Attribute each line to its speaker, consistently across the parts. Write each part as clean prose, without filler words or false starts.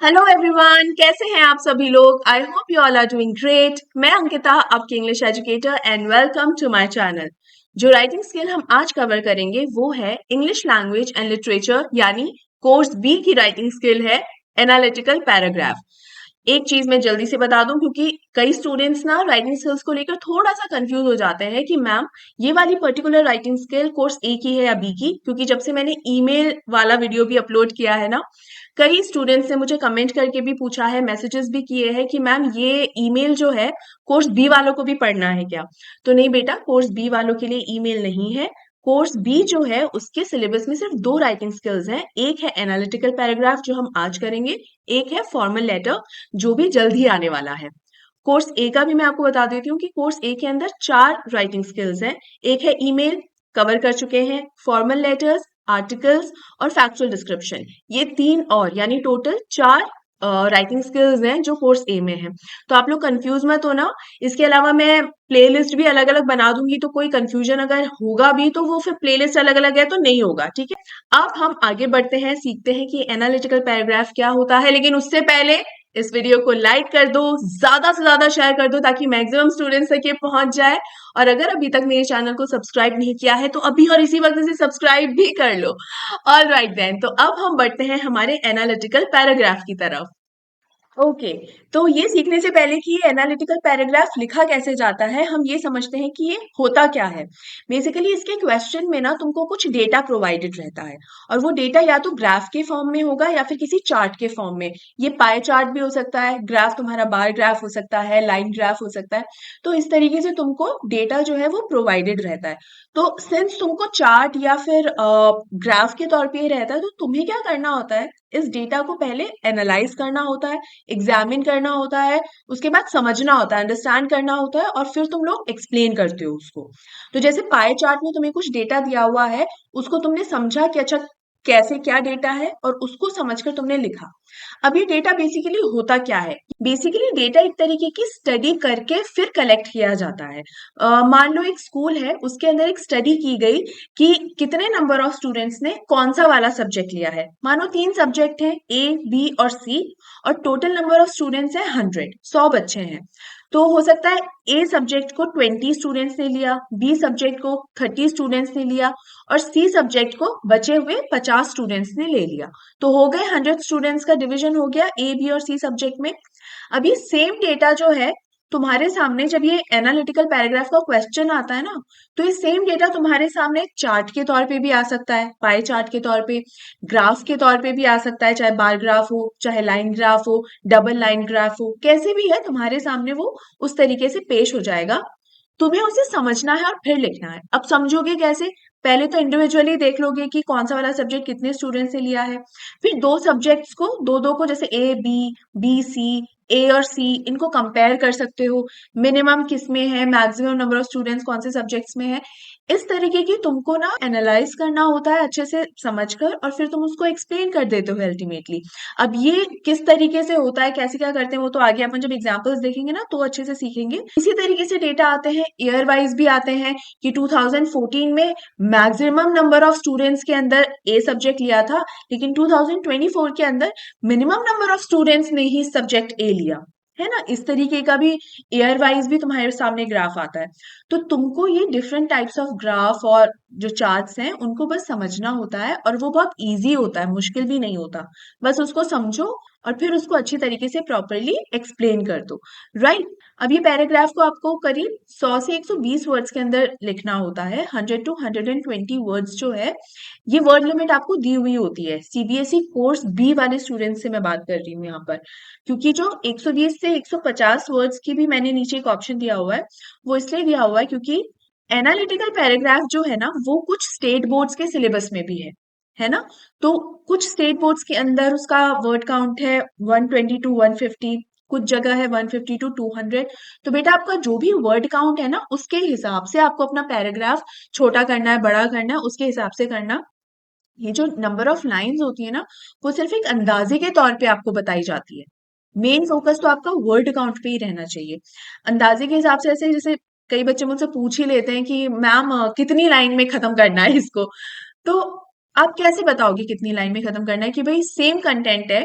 Speaker 1: Hello everyone, कैसे हैं आप सभी लोग। I hope you all are doing great. मैं अंकिता, आपकी English educator, and welcome to my channel. जो राइटिंग स्किल हम आज कवर करेंगे वो है इंग्लिश लैंग्वेज एंड लिटरेचर, यानी कोर्स बी की राइटिंग स्किल है एनालिटिकल पैराग्राफ। एक चीज मैं जल्दी से बता दूं, क्योंकि कई स्टूडेंट्स ना राइटिंग स्किल्स को लेकर थोड़ा सा कंफ्यूज हो जाते हैं कि मैम ये वाली पर्टिकुलर राइटिंग स्किल कोर्स ए की है या बी की। क्योंकि जब से मैंने ईमेल वाला वीडियो भी अपलोड किया है ना, कई स्टूडेंट्स ने मुझे कमेंट करके भी पूछा है, मैसेजेस भी किए हैं कि मैम ये ईमेल जो है कोर्स बी वालों को भी पढ़ना है क्या। तो नहीं बेटा, कोर्स बी वालों के लिए ईमेल नहीं है। कोर्स बी जो है उसके सिलेबस में सिर्फ दो राइटिंग स्किल्स हैं। एक है एनालिटिकल पैराग्राफ जो हम आज करेंगे, एक है फॉर्मल लेटर जो भी जल्द ही आने वाला है। कोर्स ए का भी मैं आपको बता देती हूँ कि कोर्स ए के अंदर चार राइटिंग स्किल्स हैं। एक है ईमेल, कवर कर चुके हैं, फॉर्मल लेटर्स, आर्टिकल्स और फैक्चुअल डिस्क्रिप्शन। ये तीन और यानी टोटल चार राइटिंग स्किल्स हैं जो कोर्स ए में है। तो आप लोग कंफ्यूज मत होना। इसके अलावा मैं प्लेलिस्ट भी अलग अलग बना दूंगी, तो कोई कंफ्यूजन अगर होगा भी तो वो फिर प्लेलिस्ट अलग अलग है तो नहीं होगा, ठीक है। अब हम आगे बढ़ते हैं, सीखते हैं कि एनालिटिकल पैराग्राफ क्या होता है। लेकिन उससे पहले इस वीडियो को लाइक कर दो, ज्यादा से ज्यादा शेयर कर दो ताकि मैक्सिमम स्टूडेंट्स तक ये पहुंच जाए। और अगर अभी तक मेरे चैनल को सब्सक्राइब नहीं किया है तो अभी और इसी वक्त से सब्सक्राइब भी कर लो। ऑल राइट देन, तो अब हम बढ़ते हैं हमारे एनालिटिकल पैराग्राफ की तरफ। ओके, तो ये सीखने से पहले कि ये एनालिटिकल पैराग्राफ लिखा कैसे जाता है, हम ये समझते हैं कि ये होता क्या है। बेसिकली इसके क्वेश्चन में ना तुमको कुछ डेटा प्रोवाइडेड रहता है, और वो डेटा या तो ग्राफ के फॉर्म में होगा या फिर किसी चार्ट के फॉर्म में। ये पाई चार्ट भी हो सकता है, ग्राफ तुम्हारा बार ग्राफ हो सकता है, लाइन ग्राफ हो सकता है। तो इस तरीके से तुमको डेटा जो है वो प्रोवाइडेड रहता है। तो सिंस तुमको चार्ट या फिर ग्राफ के तौर पे ये रहता है, तो तुम्हें क्या करना होता है, इस डेटा को पहले एनालाइज करना होता है, एग्जामिन करना होता है, उसके बाद समझना होता है, अंडरस्टैंड करना होता है, और फिर तुम लोग एक्सप्लेन करते हो उसको। तो जैसे पाई चार्ट में तुम्हें कुछ डेटा दिया हुआ है, उसको तुमने समझा कि अच्छा कैसे क्या डेटा है, और उसको समझकर तुमने लिखा। अब ये डेटा बेसिकली होता क्या है। बेसिकली डेटा एक तरीके की स्टडी करके फिर कलेक्ट किया जाता है। मान लो एक स्कूल है, उसके अंदर एक स्टडी की गई कि कितने नंबर ऑफ स्टूडेंट्स ने कौन सा वाला सब्जेक्ट लिया है। मानो तीन सब्जेक्ट हैं, ए बी और सी, और टोटल नंबर ऑफ स्टूडेंट्स है 100, 100 बच्चे हैं। तो हो सकता है ए सब्जेक्ट को 20 स्टूडेंट्स ने लिया, बी सब्जेक्ट को 30 स्टूडेंट्स ने लिया, और सी सब्जेक्ट को बचे हुए 50 स्टूडेंट्स ने ले लिया। तो हो गए 100 स्टूडेंट्स का डिवीजन हो गया ए बी और सी सब्जेक्ट में। अब ये सेम डेटा जो है तुम्हारे सामने, जब ये एनालिटिकल पैराग्राफ का क्वेश्चन आता है ना, तो ये सेम डेटा तुम्हारे सामने चार्ट के तौर पे भी आ सकता है, पाई चार्ट के तौर पे, ग्राफ के तौर पे भी आ सकता है, चाहे बार ग्राफ हो, चाहे लाइन ग्राफ हो, डबल लाइन ग्राफ हो, कैसे भी है तुम्हारे सामने वो उस तरीके से पेश हो जाएगा। तुम्हें उसे समझना है और फिर लिखना है। अब समझोगे कैसे? पहले तो इंडिविजुअली देख लोगे कि कौन सा वाला सब्जेक्ट कितने स्टूडेंट से लिया है। फिर दो सब्जेक्ट्स को, दो दो को, जैसे ए बी, बी सी, ए और सी, इनको कंपेयर कर सकते हो। मिनिमम किस में है, मैक्सिमम नंबर ऑफ स्टूडेंट्स कौन से सब्जेक्ट्स में है। इस तरीके की तुमको ना एनालाइज करना होता है अच्छे से समझकर, और फिर तुम उसको एक्सप्लेन कर देते हो अल्टीमेटली। अब ये किस तरीके से होता है, कैसे क्या करते हैं, वो तो आगे अपन जब एग्जांपल्स देखेंगे ना तो अच्छे से सीखेंगे। इसी तरीके से डेटा आते हैं, ईयर वाइज भी आते हैं कि 2014 में मैक्सिमम नंबर ऑफ स्टूडेंट्स के अंदर ए सब्जेक्ट लिया था, लेकिन 2024 के अंदर मिनिमम नंबर ऑफ स्टूडेंट्स ने ही सब्जेक्ट ए लिया, है ना। इस तरीके का भी ईयर वाइज भी तुम्हारे सामने ग्राफ आता है। तो तुमको ये डिफरेंट टाइप्स ऑफ ग्राफ और जो चार्ट्स हैं उनको बस समझना होता है, और वो बहुत इजी होता है, मुश्किल भी नहीं होता। बस उसको समझो और फिर उसको अच्छी तरीके से प्रॉपरली एक्सप्लेन कर दो। राइट। अब ये पैराग्राफ को आपको करीब 100 से 120 वर्ड्स के अंदर लिखना होता है। 100 टू 120 वर्ड्स जो है, ये वर्ड लिमिट आपको दी हुई होती है। सीबीएसई कोर्स बी वाले स्टूडेंट्स से मैं बात कर रही हूँ यहाँ पर, क्योंकि जो 120 से 150 वर्ड्स की भी मैंने नीचे एक ऑप्शन दिया हुआ है, वो इसलिए दिया हुआ है क्योंकि एनालिटिकल पैराग्राफ जो है ना वो कुछ स्टेट बोर्ड्स के सिलेबस में भी है ना। तो कुछ स्टेट बोर्ड्स के अंदर उसका वर्ड काउंट है 120 टू 150, कुछ जगह है 150 टू 200। तो बेटा आपका जो भी वर्ड काउंट है ना, उसके हिसाब से आपको अपना पैराग्राफ छोटा करना है, बड़ा करना है, उसके हिसाब से करना। ये जो नंबर ऑफ लाइंस होती है ना, वो सिर्फ एक अंदाजे के तौर पे आपको बताई जाती है। मेन फोकस तो आपका वर्ड काउंट पे ही रहना चाहिए। अंदाजे के हिसाब से, ऐसे जैसे कई बच्चे मुझसे पूछ ही लेते हैं कि मैम कितनी लाइन में खत्म करना है इसको। तो आप कैसे बताओगे कितनी लाइन में खत्म करना है कि भाई सेम कंटेंट है,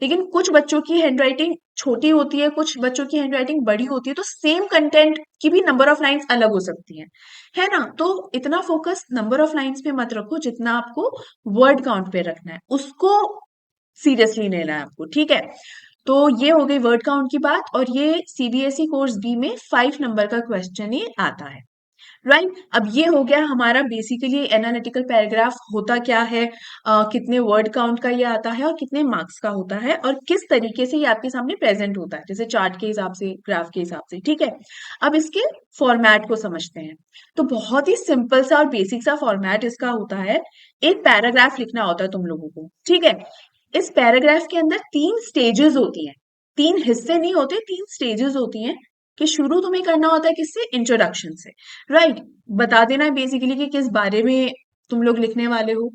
Speaker 1: लेकिन कुछ बच्चों की हैंडराइटिंग छोटी होती है, कुछ बच्चों की हैंडराइटिंग बड़ी होती है, तो सेम कंटेंट की भी नंबर ऑफ लाइंस अलग हो सकती है ना? तो इतना फोकस नंबर ऑफ लाइंस पे मत रखो जितना आपको वर्ड काउंट पे रखना है, उसको सीरियसली लेना है आपको, ठीक है? तो ये हो गई वर्ड काउंट की बात, और ये सीबीएसई कोर्स बी में 5 नंबर का क्वेश्चन ही आता है, राइट? अब ये हो गया हमारा बेसिकली एनालिटिकल पैराग्राफ होता क्या है, कितने वर्ड काउंट का ये आता है और कितने मार्क्स का होता है, और किस तरीके से ये आपके सामने प्रेजेंट होता है, जैसे चार्ट के हिसाब से, ग्राफ के हिसाब से, ठीक है? अब इसके फॉर्मेट को समझते हैं। तो बहुत ही सिंपल सा और बेसिक सा फॉर्मेट इसका होता है। एक पैराग्राफ लिखना होता है तुम लोगों को, ठीक है? इस पैराग्राफ के अंदर 3 स्टेजेस होती हैं, 3 हिस्से नहीं होते, 3 स्टेजेस होती हैं, कि शुरू तुम्हें करना होता है किससे, इंट्रोडक्शन से, राइट? बता देना है बेसिकली कि किस बारे में तुम लोग लिखने वाले हो।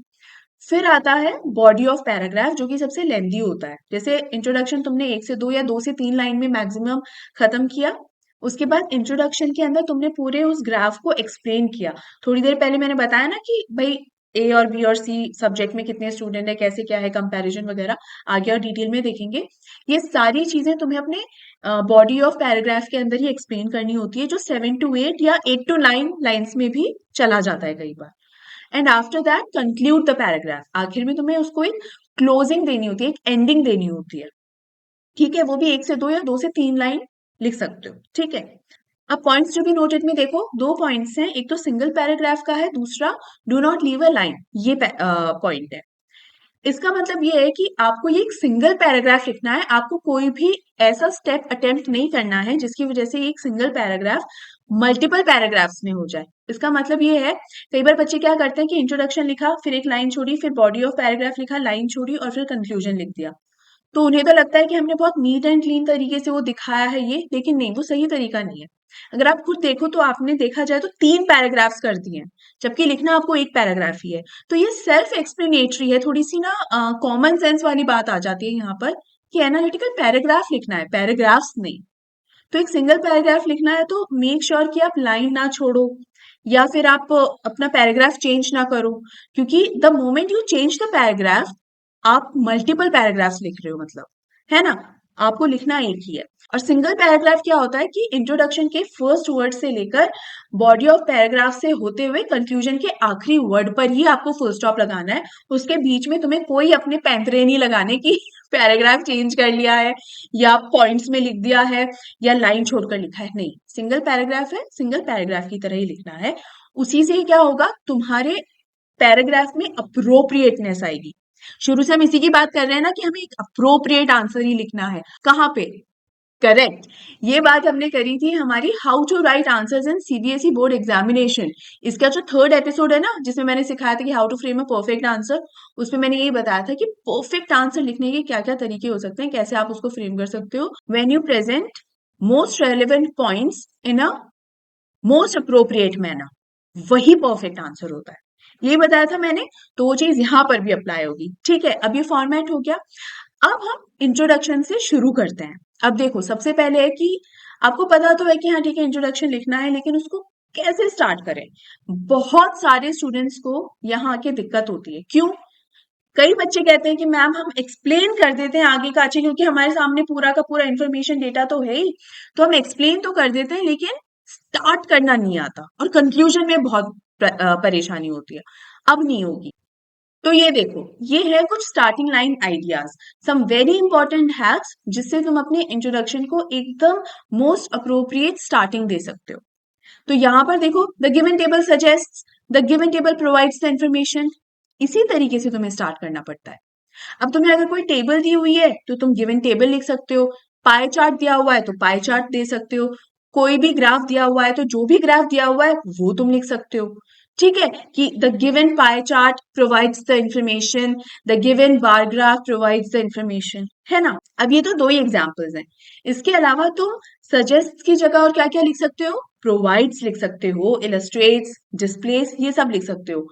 Speaker 1: फिर आता है बॉडी ऑफ पैराग्राफ, जो कि सबसे लेंदी होता है। जैसे इंट्रोडक्शन तुमने 1 से 2 या 2 से 3 लाइन में मैक्सिमम खत्म किया, उसके बाद इंट्रोडक्शन के अंदर तुमने पूरे उस ग्राफ को एक्सप्लेन किया। थोड़ी देर पहले मैंने बताया ना कि भाई ए और बी और सी सब्जेक्ट में कितने स्टूडेंट है, कैसे क्या है, कंपैरिजन वगैरह आगे और डिटेल में देखेंगे। ये सारी चीजें तुम्हें अपने बॉडी ऑफ पैराग्राफ के अंदर ही एक्सप्लेन करनी होती है, जो 7 to 8 या 8 to 9 लाइन्स में भी चला जाता है कई बार। And after that conclude the paragraph, आखिर में तुम्हें उसको एक क्लोजिंग देनी होती है, एक एंडिंग देनी होती है, ठीक है? वो भी 1 से 2 या 2 से 3 लाइन लिख सकते हो, ठीक है? अब पॉइंट्स जो भी नोटेड में देखो, 2 पॉइंट्स हैं, एक तो सिंगल पैराग्राफ का है, दूसरा do not leave a line, ये पॉइंट है। इसका मतलब ये है कि आपको ये एक सिंगल पैराग्राफ लिखना है, आपको कोई भी ऐसा स्टेप अटेम्प्ट नहीं करना है जिसकी वजह से एक सिंगल पैराग्राफ मल्टीपल पैराग्राफ्स में हो जाए। इसका मतलब ये है, कई बार बच्चे क्या करते हैं कि इंट्रोडक्शन लिखा, फिर एक लाइन छोड़ी, फिर बॉडी ऑफ पैराग्राफ लिखा, लाइन छोड़ी, और फिर कंक्लूजन लिख दिया। तो उन्हें तो लगता है कि हमने बहुत नीट एंड क्लीन तरीके से वो दिखाया है ये, लेकिन नहीं, वो सही तरीका नहीं है। अगर आप खुद देखो तो आपने देखा जाए तो 3 पैराग्राफ्स कर दिए हैं, जबकि लिखना आपको एक पैराग्राफ ही है। तो ये सेल्फ एक्सप्लेनेटरी है, थोड़ी सी ना कॉमन सेंस वाली बात आ जाती है यहाँ पर, कि एनालिटिकल पैराग्राफ लिखना है, पैराग्राफ्स नहीं। तो एक सिंगल पैराग्राफ लिखना है तो मेक श्योर कि आप लाइन ना छोड़ो, या फिर आप अपना पैराग्राफ चेंज ना करो, क्योंकि the moment you change the paragraph, आप मल्टीपल पैराग्राफ्स लिख रहे हो, मतलब, है ना? आपको लिखना एक ही है। और सिंगल पैराग्राफ क्या होता है कि इंट्रोडक्शन के फर्स्ट वर्ड से लेकर बॉडी ऑफ पैराग्राफ से होते हुए कंक्लूजन के आखिरी वर्ड पर ही आपको फुल स्टॉप लगाना है। उसके बीच में तुम्हें कोई अपने पैंतरे नहीं लगाने की पैराग्राफ चेंज कर लिया है, या पॉइंट्स में लिख दिया है, या लाइन छोड़कर लिखा है, नहीं। सिंगल पैराग्राफ है, सिंगल पैराग्राफ की तरह ही लिखना है। उसी से क्या होगा, तुम्हारे पैराग्राफ में अप्रोप्रिएटनेस आएगी। शुरू से हम इसी की बात कर रहे हैं ना कि हमें एक अप्रोप्रिएट आंसर ही लिखना है, कहाँ पे? करेक्ट। ये बात हमने करी थी हमारी how to write answers in CBSE board examination. इसका जो 3rd एपिसोड है ना, जिसमें मैंने सिखाया था कि how to frame a perfect answer, उसमें मैंने यही बताया था कि परफेक्ट आंसर लिखने के क्या क्या तरीके हो सकते हैं, कैसे आप उसको फ्रेम कर सकते हो। When you present most relevant points in a most appropriate manner, वही परफेक्ट आंसर होता है। ये बताया था मैंने, तो वो चीज यहाँ पर भी अप्लाई होगी, ठीक है? अब ये फॉर्मेट हो गया। अब हम इंट्रोडक्शन से शुरू करते हैं। अब देखो, सबसे पहले है कि आपको पता तो है कि हाँ ठीक है, इंट्रोडक्शन लिखना है, लेकिन उसको कैसे स्टार्ट करें? बहुत सारे स्टूडेंट्स को यहाँ आके दिक्कत होती है। क्यों? कई बच्चे कहते हैं कि मैम हम एक्सप्लेन कर देते हैं आगे का आगे, क्योंकि हमारे सामने पूरा का पूरा इंफॉर्मेशन डेटा तो है ही, तो हम एक्सप्लेन तो कर देते हैं, लेकिन स्टार्ट करना नहीं आता, और कंक्लूजन में बहुत परेशानी होती है। अब नहीं होगी। तो ये देखो, ये है कुछ starting line ideas, some very important hacks, जिससे तुम अपने इंट्रोडक्शन को एकदम मोस्ट अप्रोप्रिएट स्टार्टिंग दे सकते हो। तो यहाँ पर देखो, the given table suggest, the given table provides the information, इसी तरीके से तुम्हें स्टार्ट करना पड़ता है। अब तुम्हें अगर कोई टेबल दी हुई है तो तुम गिवन टेबल लिख सकते हो, पाई चार्ट दिया हुआ है तो पाई चार्ट दे सकते हो, कोई भी ग्राफ दिया हुआ है तो जो भी ग्राफ दिया हुआ है वो तुम लिख सकते हो, ठीक है? कि the given pie chart provides the information, the given bar graph provides the information, है ना? अब ये तो 2 ही एग्जांपल्स हैं। इसके अलावा तुम सजेस्ट की जगह और क्या-क्या लिख सकते हो? प्रोवाइड्स लिख सकते हो, इलस्ट्रेट्स, डिस्प्लेस, ये सब लिख सकते हो।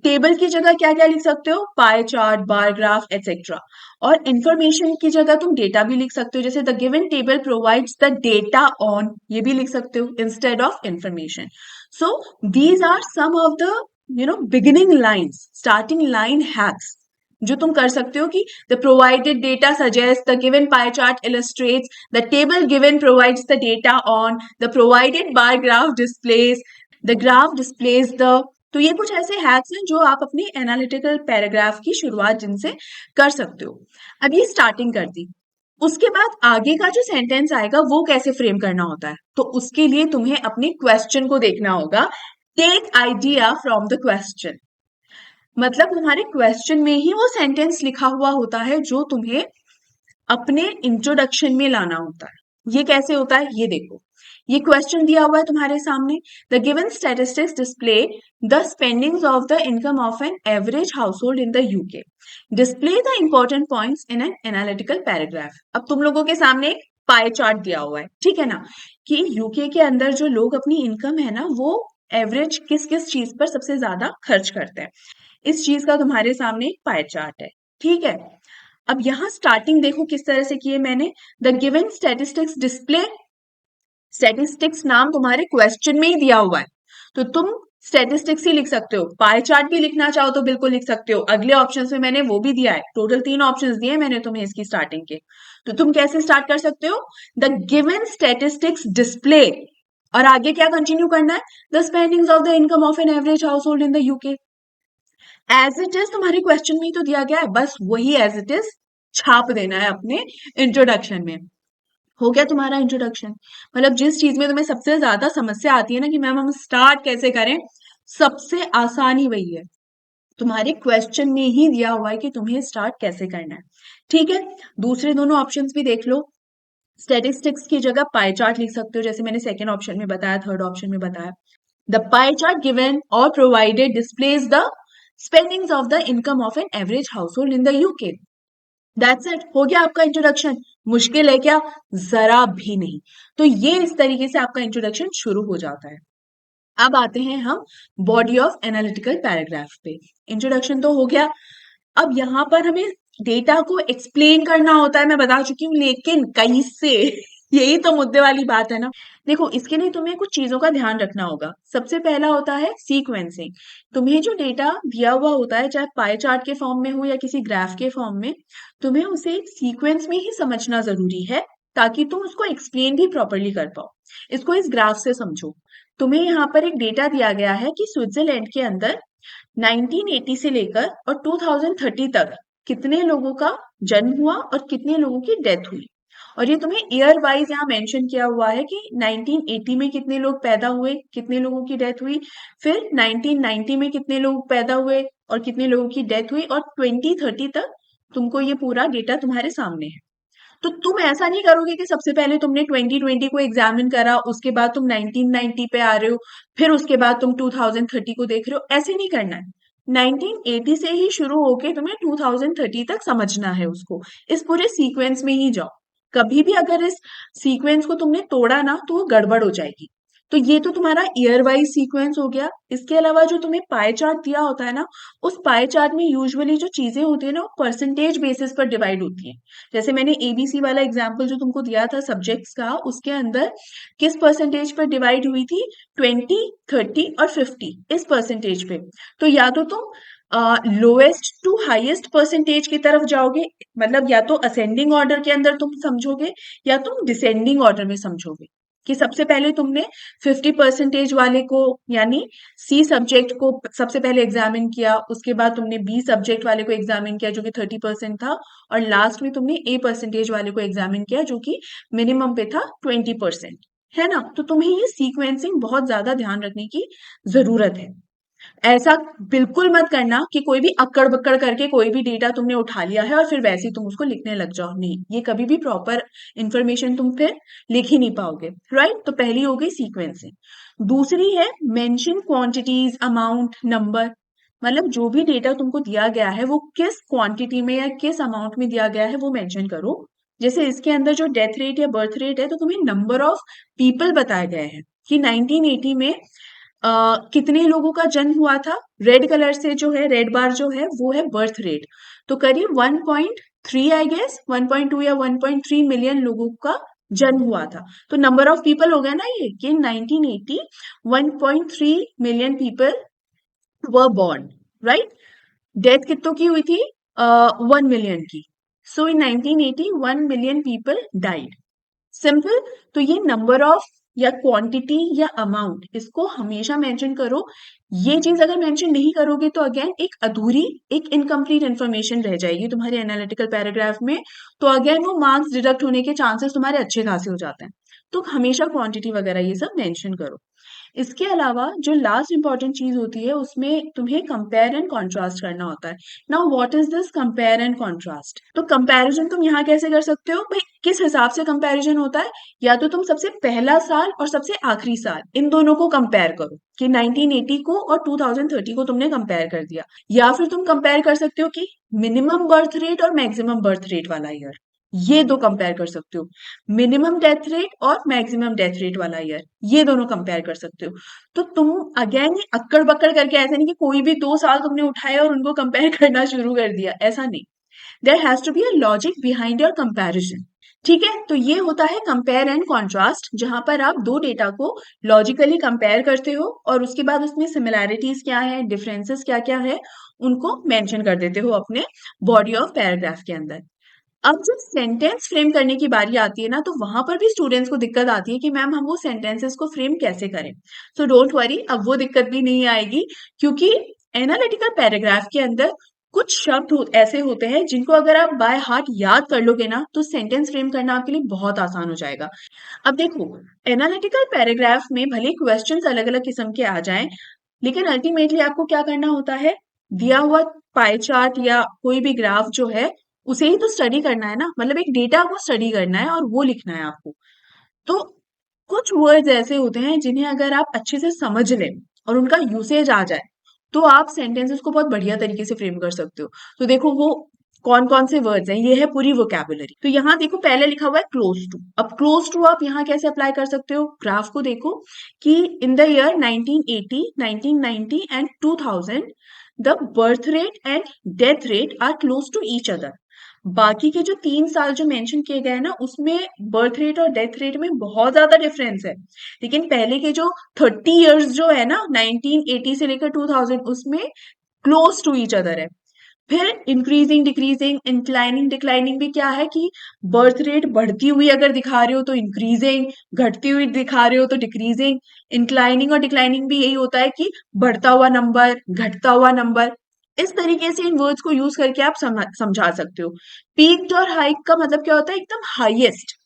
Speaker 1: टेबल की जगह क्या क्या लिख सकते हो? Pie chart, bar graph, etcetera. और इंफॉर्मेशन की जगह तुम डेटा भी लिख सकते हो, जैसे the given table provides the data on, ये भी लिख सकते हो instead of information. So these are some of the beginning lines, starting line hacks जो तुम कर सकते हो कि the provided data suggest, the given pie chart illustrates, the table given provides the data on, the provided bar graph displace, the graph displace the. तो ये कुछ ऐसे हैक्स हैं जो आप अपनी एनालिटिकल पैराग्राफ की शुरुआत जिनसे कर सकते हो। अब ये स्टार्टिंग कर दी, उसके बाद आगे का जो सेंटेंस आएगा वो कैसे फ्रेम करना होता है, तो उसके लिए तुम्हें अपने क्वेश्चन को देखना होगा। Take idea from the question, मतलब तुम्हारे क्वेश्चन में ही वो सेंटेंस लिखा हुआ होता है जो तुम्हें अपने इंट्रोडक्शन में लाना होता है। ये कैसे होता है ये देखो, ये क्वेश्चन दिया हुआ है तुम्हारे सामने। The given statistics display the spendings of the income of an average household in the UK, display the important points in an analytical paragraph. अब तुम लोगों के सामने एक पाई चार्ट दिया हुआ है, ठीक है ना, कि यूके के अंदर जो लोग अपनी इनकम है ना वो एवरेज किस किस चीज पर सबसे ज्यादा खर्च करते हैं, इस चीज का तुम्हारे सामने एक पाई चार्ट है, ठीक है। अब यहाँ स्टार्टिंग देखो किस तरह से की है मैंने, the given statistics display, statistics नाम तुम्हारे क्वेश्चन में ही दिया हुआ है, तो तुम स्टैटिस्टिक्स ही लिख सकते हो, पाई चार्ट भी लिखना चाहो तो बिल्कुल लिख सकते हो। अगले ऑप्शंस में मैंने वो भी दिया है, टोटल 3 ऑप्शंस दिए मैंने तुम्हें इसकी स्टार्टिंग के, तो तुम कैसे स्टार्ट कर सकते हो, द गिवन स्टैटिस्टिक्स डिस्प्ले, और आगे क्या कंटिन्यू करना है, the spendings of the income of an average household in the UK. As it is तुम्हारे क्वेश्चन में ही तो दिया गया है, बस वही एज इट इज छाप देना है अपने इंट्रोडक्शन में। हो गया तुम्हारा इंट्रोडक्शन। मतलब जिस चीज में तुम्हें सबसे ज्यादा समस्या आती है ना कि मैम हम स्टार्ट कैसे करें, सबसे आसानी वही है, तुम्हारे क्वेश्चन में ही दिया हुआ है कि तुम्हें स्टार्ट कैसे करना है, ठीक है। दूसरे दोनों ऑप्शंस भी देख लो, स्टैटिस्टिक्स की जगह पाई चार्ट लिख सकते हो, जैसे मैंने सेकंड ऑप्शन में बताया, थर्ड ऑप्शन में बताया। द पाई चार्ट गिवन और provided displays the spendings of the income of an average household in the UK. That's it, हो गया आपका इंट्रोडक्शन। मुश्किल है क्या, जरा भी नहीं। तो ये इस तरीके से आपका इंट्रोडक्शन शुरू हो जाता है। अब आते हैं हम बॉडी ऑफ एनालिटिकल पैराग्राफ पे। इंट्रोडक्शन तो हो गया, अब यहाँ पर हमें डेटा को एक्सप्लेन करना होता है, मैं बता चुकी हूँ, लेकिन कैसे यही तो मुद्दे वाली बात है ना। देखो इसके लिए तुम्हें कुछ चीजों का ध्यान रखना होगा। सबसे पहला होता है सीक्वेंसिंग। तुम्हें जो डेटा दिया हुआ होता है, चाहे पाई चार्ट के फॉर्म में हो या किसी ग्राफ के फॉर्म में, तुम्हें उसे एक सीक्वेंस में ही समझना जरूरी है, ताकि तुम उसको एक्सप्लेन भी प्रॉपरली कर पाओ। इसको इस ग्राफ से समझो। तुम्हें यहाँ पर एक डेटा दिया गया है कि स्विट्जरलैंड के अंदर 1980 से लेकर और 2030 तक कितने लोगों का जन्म हुआ और कितने लोगों की डेथ हुई, और ये तुम्हें ईयर वाइज यहाँ मेंशन किया हुआ है कि 1980 में कितने लोग पैदा हुए, कितने लोगों की डेथ हुई, फिर 1990 में कितने लोग पैदा हुए और कितने लोगों की डेथ हुई, और 2030 तक तुमको ये पूरा डेटा तुम्हारे सामने है। तो तुम ऐसा नहीं करोगे कि सबसे पहले तुमने 2020 को एग्जामिन करा, उसके बाद तुम 1990 पे आ रहे हो, फिर उसके बाद तुम 2030 को देख रहे हो, ऐसे नहीं करना है। 1980 से ही शुरू होके तुम्हें 2030 तक समझना है उसको, इस पूरे सीक्वेंस में ही जाओ। कभी भी अगर इस सीक्वेंस को तुमने तोड़ा ना तो वो गड़बड़ हो जाएगी। तो ये तो तुम्हारा ईयर वाइज सीक्वेंस हो गया। इसके अलावा जो तुम्हें पाई चार्ट दिया होता है ना, उस पाई चार्ट में यूजुअली जो चीजें होती है ना वो परसेंटेज बेसिस पर डिवाइड होती है। जैसे मैंने एबीसी वाला एग्जाम्पल जो तुमको दिया था सब्जेक्ट्स का, उसके अंदर किस परसेंटेज पर डिवाइड हुई थी, 20, 30 और 50, इस परसेंटेज पे। तो या तो तुम लोएस्ट टू हाईएस्ट परसेंटेज की तरफ जाओगे, मतलब या तो असेंडिंग ऑर्डर के अंदर तुम समझोगे, या तुम डिसेंडिंग ऑर्डर में समझोगे, कि सबसे पहले तुमने 50% वाले को यानी सी सब्जेक्ट को सबसे पहले एग्जामिन किया, उसके बाद तुमने बी सब्जेक्ट वाले को एग्जामिन किया जो कि 30% था, और लास्ट में तुमने ए परसेंटेज वाले को एग्जामिन किया जो कि मिनिमम पे था 20%, है ना। तो तुम्हें ये सीक्वेंसिंग बहुत ज्यादा ध्यान रखने की जरूरत है। ऐसा बिल्कुल मत करना कि कोई भी अक्कड़ बक्कड़ करके कोई भी डेटा तुमने उठा लिया है और फिर वैसे ही तुम उसको लिखने लग जाओ, नहीं, ये कभी भी प्रॉपर इंफॉर्मेशन तुम फिर लिख ही नहीं पाओगे, राइट। तो पहली हो गई सीक्वेंसिंग। दूसरी है मेंशन क्वांटिटीज, अमाउंट, नंबर, मतलब जो भी डेटा तुमको दिया गया है वो किस क्वांटिटी में या किस अमाउंट में दिया गया है वो मेंशन करो। जैसे इसके अंदर जो डेथ रेट या बर्थ रेट है, तो तुम्हें नंबर ऑफ पीपल बताए गए हैं कि 1980 में कितने लोगों का जन्म हुआ था। रेड कलर से जो है, रेड बार जो है वो है बर्थ रेट, तो करीब 1.3 आई गेस 1.2 या 1.3 मिलियन लोगों का जन्म हुआ था। तो नंबर ऑफ पीपल हो गया ना ये, कि 1980 1.3 million people were born, right? Death कितनों की हुई थी? 1 मिलियन की। सो इन 1980 1 मिलियन पीपल डाइड। सिंपल। तो ये नंबर ऑफ या क्वांटिटी या अमाउंट, इसको हमेशा मेंशन करो। ये चीज अगर मेंशन नहीं करोगे तो अगेन एक अधूरी, एक इनकम्प्लीट इंफॉर्मेशन रह जाएगी तुम्हारे एनालिटिकल पैराग्राफ में। तो अगेन वो मार्क्स डिडक्ट होने के चांसेस तुम्हारे अच्छे खासे हो जाते हैं। तो हमेशा क्वांटिटी वगैरह ये सब मेंशन करो। इसके अलावा जो लास्ट इंपॉर्टेंट चीज होती है उसमें तुम्हें कंपेयर एंड कॉन्ट्रास्ट करना होता है। Now what is this compare and contrast? तो कंपैरिजन तुम यहाँ कैसे कर सकते हो भाई? किस हिसाब से कंपैरिजन होता है? या तो तुम सबसे पहला साल और सबसे आखिरी साल इन दोनों को कंपेयर करो कि 1980 को और 2030 को तुमने कंपेयर कर दिया। या फिर तुम कंपेयर कर सकते हो कि मिनिमम बर्थ रेट और मैक्सिमम बर्थ रेट वाला ईयर, ये दो कंपेयर कर सकते हो। मिनिमम डेथ रेट और मैक्सिमम डेथ रेट वाला ईयर, ये दोनों कंपेयर कर सकते हो। तो तुम अगेन ये अक्कड़ बक्कड़ करके ऐसा नहीं कि कोई भी 2 साल तुमने उठाए और उनको कंपेयर करना शुरू कर दिया, ऐसा नहीं। There has to be a logic behind your comparison. ठीक है, तो ये होता है कंपेयर एंड कॉन्ट्रास्ट, जहां पर आप दो डेटा को लॉजिकली कंपेयर करते हो और उसके बाद उसमें सिमिलैरिटीज क्या है, डिफरेंसेस क्या क्या है, उनको मेंशन कर देते हो अपने बॉडी ऑफ पैराग्राफ के अंदर। अब जब सेंटेंस फ्रेम करने की बारी आती है ना, तो वहां पर भी स्टूडेंट्स को दिक्कत आती है कि मैम हम वो सेंटेंसेस को फ्रेम कैसे करें। सो डोंट वरी, अब वो दिक्कत भी नहीं आएगी, क्योंकि एनालिटिकल पैराग्राफ के अंदर कुछ शब्द ऐसे होते हैं जिनको अगर आप बाय हार्ट याद कर लोगे ना, तो सेंटेंस फ्रेम करना आपके लिए बहुत आसान हो जाएगा। अब देखो, एनालिटिकल पैराग्राफ में भले क्वेश्चंस अलग अलग किस्म के आ जाएं, लेकिन अल्टीमेटली आपको क्या करना होता है? दिया हुआ पाई चार्ट या कोई भी ग्राफ जो है, उसे ही तो स्टडी करना है ना, मतलब एक डेटा को स्टडी करना है और वो लिखना है आपको। तो कुछ वर्ड्स ऐसे होते हैं जिन्हें अगर आप अच्छे से समझ लें और उनका यूसेज आ जाए, तो आप सेंटेंसेस को बहुत बढ़िया तरीके से फ्रेम कर सकते हो। तो देखो वो कौन कौन से वर्ड्स हैं, ये है पूरी वोकैबुलरी। तो यहाँ देखो पहले लिखा हुआ है क्लोज टू। अब क्लोज टू आप यहाँ कैसे अप्लाई कर सकते हो? ग्राफ को देखो कि in the year 1980, 1990 and 2000 the birth rate and death rate are close to each other. बाकी के जो 3 साल जो मेंशन किए गए हैं ना, उसमें बर्थ रेट और डेथ रेट में बहुत ज्यादा डिफरेंस है। लेकिन पहले के जो 30 इयर्स जो है ना, 1980 से लेकर 2000, उसमें क्लोज टू ईच अदर है। फिर इंक्रीजिंग डिक्रीजिंग इंक्लाइनिंग डिक्लाइनिंग भी क्या है कि बर्थ रेट बढ़ती हुई अगर दिखा रहे हो तो इंक्रीजिंग, घटती हुई दिखा रहे हो तो डिक्रीजिंग। इंक्लाइनिंग और डिक्लाइनिंग भी यही होता है कि बढ़ता हुआ नंबर, घटता हुआ नंबर। इस तरीके से इन वर्ड्स को यूज करके आप समझा सकते हो। पीक्ड और हाइक का मतलब क्या होता है? एकदम हाईएस्ट,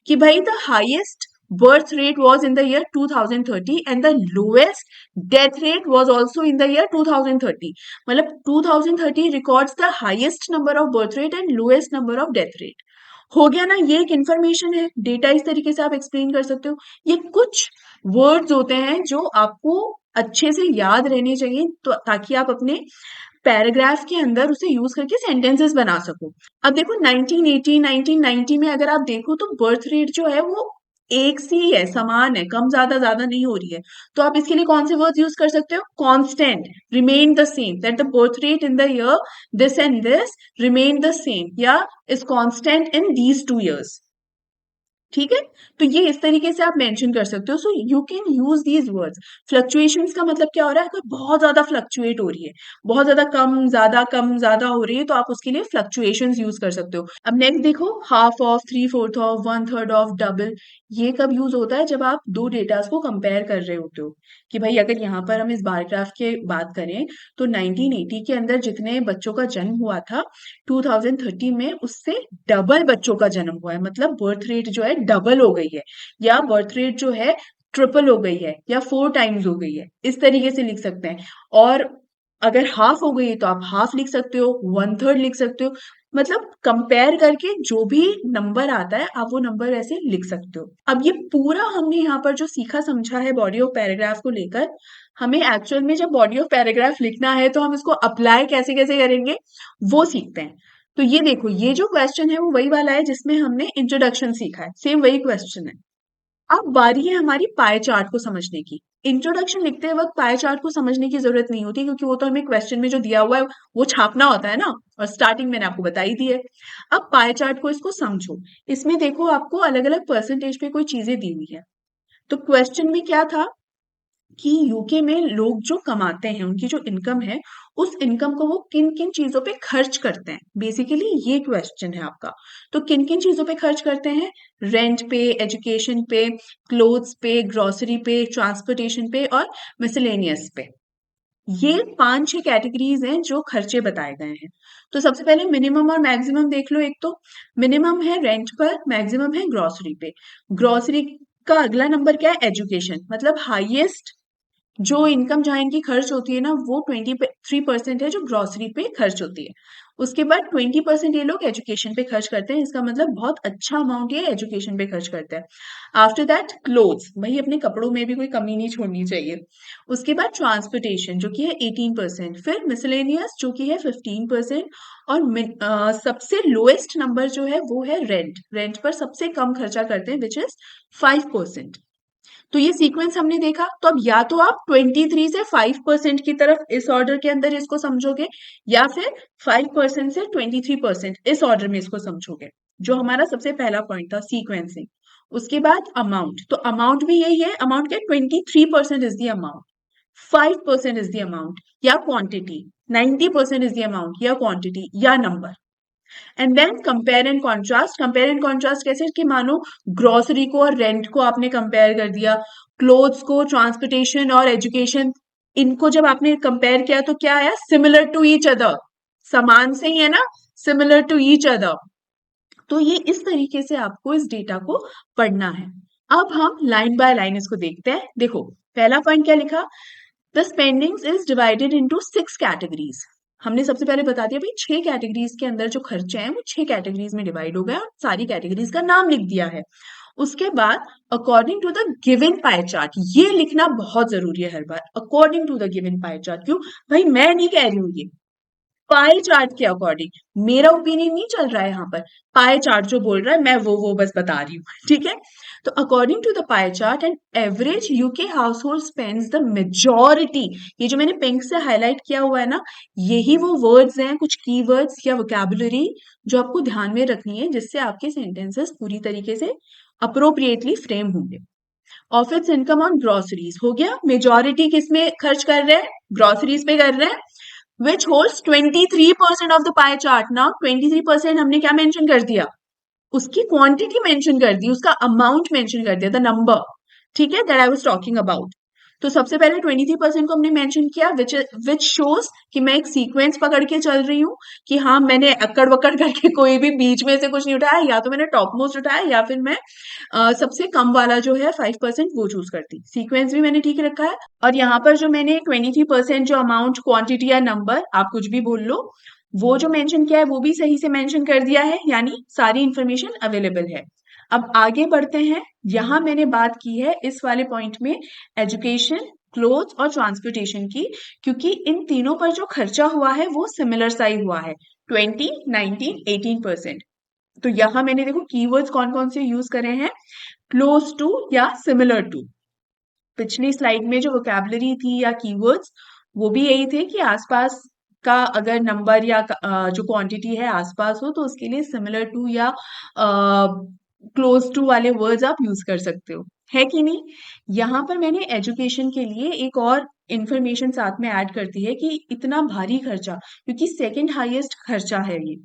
Speaker 1: कि भाई the highest birth rate was in the year 2030 and the lowest death rate was also in the year 2030। मतलब 2030 records the highest number of birth rate and lowest number of death rate। हो गया ना, ये एक information है, data इस तरीके से आप एक्सप्लेन कर सकते हो। ये कुछ वर्ड्स होते हैं जो आपको अच्छे से याद रहने चाहिए, तो ताकि आप अपने पैराग्राफ के अंदर उसे यूज करके सेंटेंसेस बना सको। अब देखो 1980 1990 में अगर आप देखो तो बर्थ रेट जो है वो एक सी ही है, समान है, कम ज्यादा नहीं हो रही है। तो आप इसके लिए कौन से वर्ड्स यूज कर सकते हो? Constant, remain the same, that the birth rate in the year this and this remain the same, या is constant in these 2 years। ठीक है, तो ये इस तरीके से आप मेंशन कर सकते हो। So you can use these words. Fluctuations का मतलब क्या हो रहा है? अगर बहुत ज्यादा फ्लक्चुएट हो रही है, बहुत ज्यादा कम ज्यादा हो रही है, तो आप उसके लिए फ्लक्चुएशंस यूज कर सकते हो। अब नेक्स्ट देखो, half of, 3/4 of, 1/3 of, double. ये कब यूज होता है? जब आप दो डेटास को कंपेयर कर रहे होते हो, कि भाई अगर यहाँ पर हम इस बार ग्राफ की बात करें, तो 1980 के अंदर जितने बच्चों का जन्म हुआ था, 2030 में उससे डबल बच्चों का जन्म हुआ है। मतलब बर्थ रेट जो है डबल हो गई है, या बर्थ रेट जो है ट्रिपल हो गई है, या 4 टाइम्स हो गई है। इस तरीके से लिख सकते हैं। और अगर हाफ हो गई है तो आप हाफ लिख सकते हो, 1/3 लिख सकते हो। मतलब कंपेयर करके जो भी नंबर आता है आप वो नंबर ऐसे लिख सकते हो। अब ये पूरा हमने यहाँ पर जो सीखा समझा है बॉडी ऑफ पैराग्राफ को लेकर, हमें एक्चुअल में जब बॉडी ऑफ पैराग्राफ लिखना है तो हम इसको अप्लाई कैसे कैसे करेंगे, वो सीखते हैं। तो ये देखो, ये जो क्वेश्चन है वो वही वाला है जिसमें हमने इंट्रोडक्शन सीखा है, सेम वही क्वेश्चन है। अब बारी है हमारी पाई चार्ट को समझने की। इंट्रोडक्शन लिखते वक्त पाई चार्ट को समझने की जरूरत नहीं होती, क्योंकि वो तो हमें क्वेश्चन में जो दिया हुआ है वो छापना होता है ना, और स्टार्टिंग मैंने आपको बताई दी है। अब पाई चार्ट को इसको समझो। इसमें देखो आपको अलग अलग परसेंटेज पे कोई चीजें दी हुई है। तो क्वेश्चन में क्या था कि यूके में लोग जो कमाते हैं, उनकी जो इनकम है, उस इनकम को वो किन-किन चीज़ों पे खर्च करते हैं? बेसिकली ये क्वेश्चन है आपका। तो किन-किन चीज़ों पे खर्च करते हैं? रेंट पे, एजुकेशन पे, क्लोथ्स पे, ग्रोसरी पे, ट्रांसपोर्टेशन पे और मिसलेनियस पे। ये 5-6 कैटेगरीज़ हैं जो खर्चे बताए गए हैं। तो सबसे पहले मिनिमम और मैक्सिमम देख लो एक तो। मिनिमम है रेंट पर, मैक्सिमम है ग्रोसरी पे। ग्रोसरी का अगला नंबर क्या है? एजुकेशन। मतलब हाईएस्ट जो इनकम जहाँ इनकी खर्च होती है ना, वो 23% है जो ग्रोसरी पे खर्च होती है। उसके बाद 20% ये लोग एजुकेशन पे खर्च करते हैं। इसका मतलब बहुत अच्छा अमाउंट ये एजुकेशन पे खर्च करते हैं। आफ्टर दैट क्लोथ्स, वही अपने कपड़ों में भी कोई कमी नहीं छोड़नी चाहिए। उसके बाद ट्रांसपोर्टेशन जो कि है 18%, फिर मिसलेनियस जो कि है 15% और सबसे लोएस्ट नंबर जो है वो है रेंट। रेंट पर सबसे कम खर्चा करते हैं विच इज 5%। तो ये सीक्वेंस हमने देखा। तो अब या तो आप 23 से 5% की तरफ इस ऑर्डर के अंदर इसको समझोगे, या फिर 5% से 23% इस ऑर्डर में इसको समझोगे, जो हमारा सबसे पहला पॉइंट था सीक्वेंसिंग। उसके बाद अमाउंट, तो अमाउंट भी यही है। अमाउंट क्या? 23% is the amount, 5% is the amount, या क्वांटिटी, 90% इज द अमाउंट या क्वांटिटी या number. And then compare and contrast. Compare and contrast कैसे? कि मानो ग्रोसरी को और रेंट को आपने कंपेयर कर दिया, क्लोथ्स को, ट्रांसपोर्टेशन और एजुकेशन, इनको जब आपने कंपेयर किया तो क्या आया? Similar to each other. समान से ही है ना, सिमिलर टू ईच अदर। तो ये इस तरीके से आपको इस डेटा को पढ़ना है। अब हम लाइन बाय लाइन इसको देखते हैं। देखो, पहला पॉइंट क्या लिखा? The spendings is divided into 6 categories. हमने सबसे पहले बता दिया भाई 6 कैटेगरीज के अंदर जो खर्चे हैं वो 6 कैटेगरीज में डिवाइड हो गए और सारी कैटेगरीज का नाम लिख दिया है। उसके बाद according to the given pie chart, ये लिखना बहुत जरूरी है हर बार। According to the given pie chart, क्यों भाई? मैं नहीं कह रही हूँ ये, पाई चार्ट के अकॉर्डिंग। मेरा ओपिनियन नहीं चल रहा है यहाँ पर। पाई चार्ट जो बोल रहा है, मैं वो बस बता रही हूँ, ठीक है? तो according to the pie chart and average UK household spends the majority. ये जो मैंने पिंक से हाईलाइट किया हुआ है ना, यही वो वर्ड्स हैं, कुछ कीवर्ड्स या वोकैबुलरी जो आपको ध्यान में रखनी है, जिससे आपके सेंटेंसेस पूरी तरीके से अप्रोप्रिएटली फ्रेम होंगे। ऑफिस इनकम ऑन ग्रोसरीज हो गया। मेजॉरिटी किस में खर्च कर रहे हैं? ग्रोसरीज पे कर रहे हैं, which holds 23% of the pie chart. Now 23% हमने क्या मेंशन कर दिया? उसकी क्वांटिटी मेंशन कर दी, उसका अमाउंट मेंशन कर दिया, द नंबर, ठीक है, that I was talking about. तो सबसे पहले 23% को हमने मेंशन किया, विच शोज कि मैं एक सीक्वेंस पकड़ के चल रही हूँ, कि हाँ मैंने अकड़ वकड़ करके कोई भी बीच में से कुछ नहीं उठाया, या तो मैंने टॉप मोस्ट उठाया या फिर मैं सबसे कम वाला जो है 5% वो चूज करती। सीक्वेंस भी मैंने ठीक रखा है। और यहाँ पर जो मैंने 23% जो अमाउंट, क्वांटिटी या नंबर, आप कुछ भी बोल लो, वो जो मेंशन किया है वो भी सही से मेंशन कर दिया है, यानी सारी इंफॉर्मेशन अवेलेबल है। अब आगे बढ़ते हैं। यहाँ मैंने बात की है इस वाले पॉइंट में एजुकेशन, क्लोथ्स और ट्रांसपोर्टेशन की, क्योंकि इन तीनों पर जो खर्चा हुआ है वो सिमिलर सा ही हुआ है, 20, 19, 18%। तो यहाँ मैंने देखो कीवर्ड्स कौन कौन से यूज करे हैं, क्लोज टू या सिमिलर टू। पिछली स्लाइड में जो वोकैबुलरी थी या कीवर्ड्स, वो भी यही थे कि आसपास का अगर नंबर या जो क्वांटिटी है आसपास हो तो उसके लिए सिमिलर टू या क्लोज टू वाले वर्ड्स आप यूज कर सकते हो, है कि नहीं? यहाँ पर मैंने एजुकेशन के लिए एक और इंफॉर्मेशन साथ में ऐड करती है कि इतना भारी खर्चा, क्योंकि सेकंड हाईएस्ट खर्चा है ये,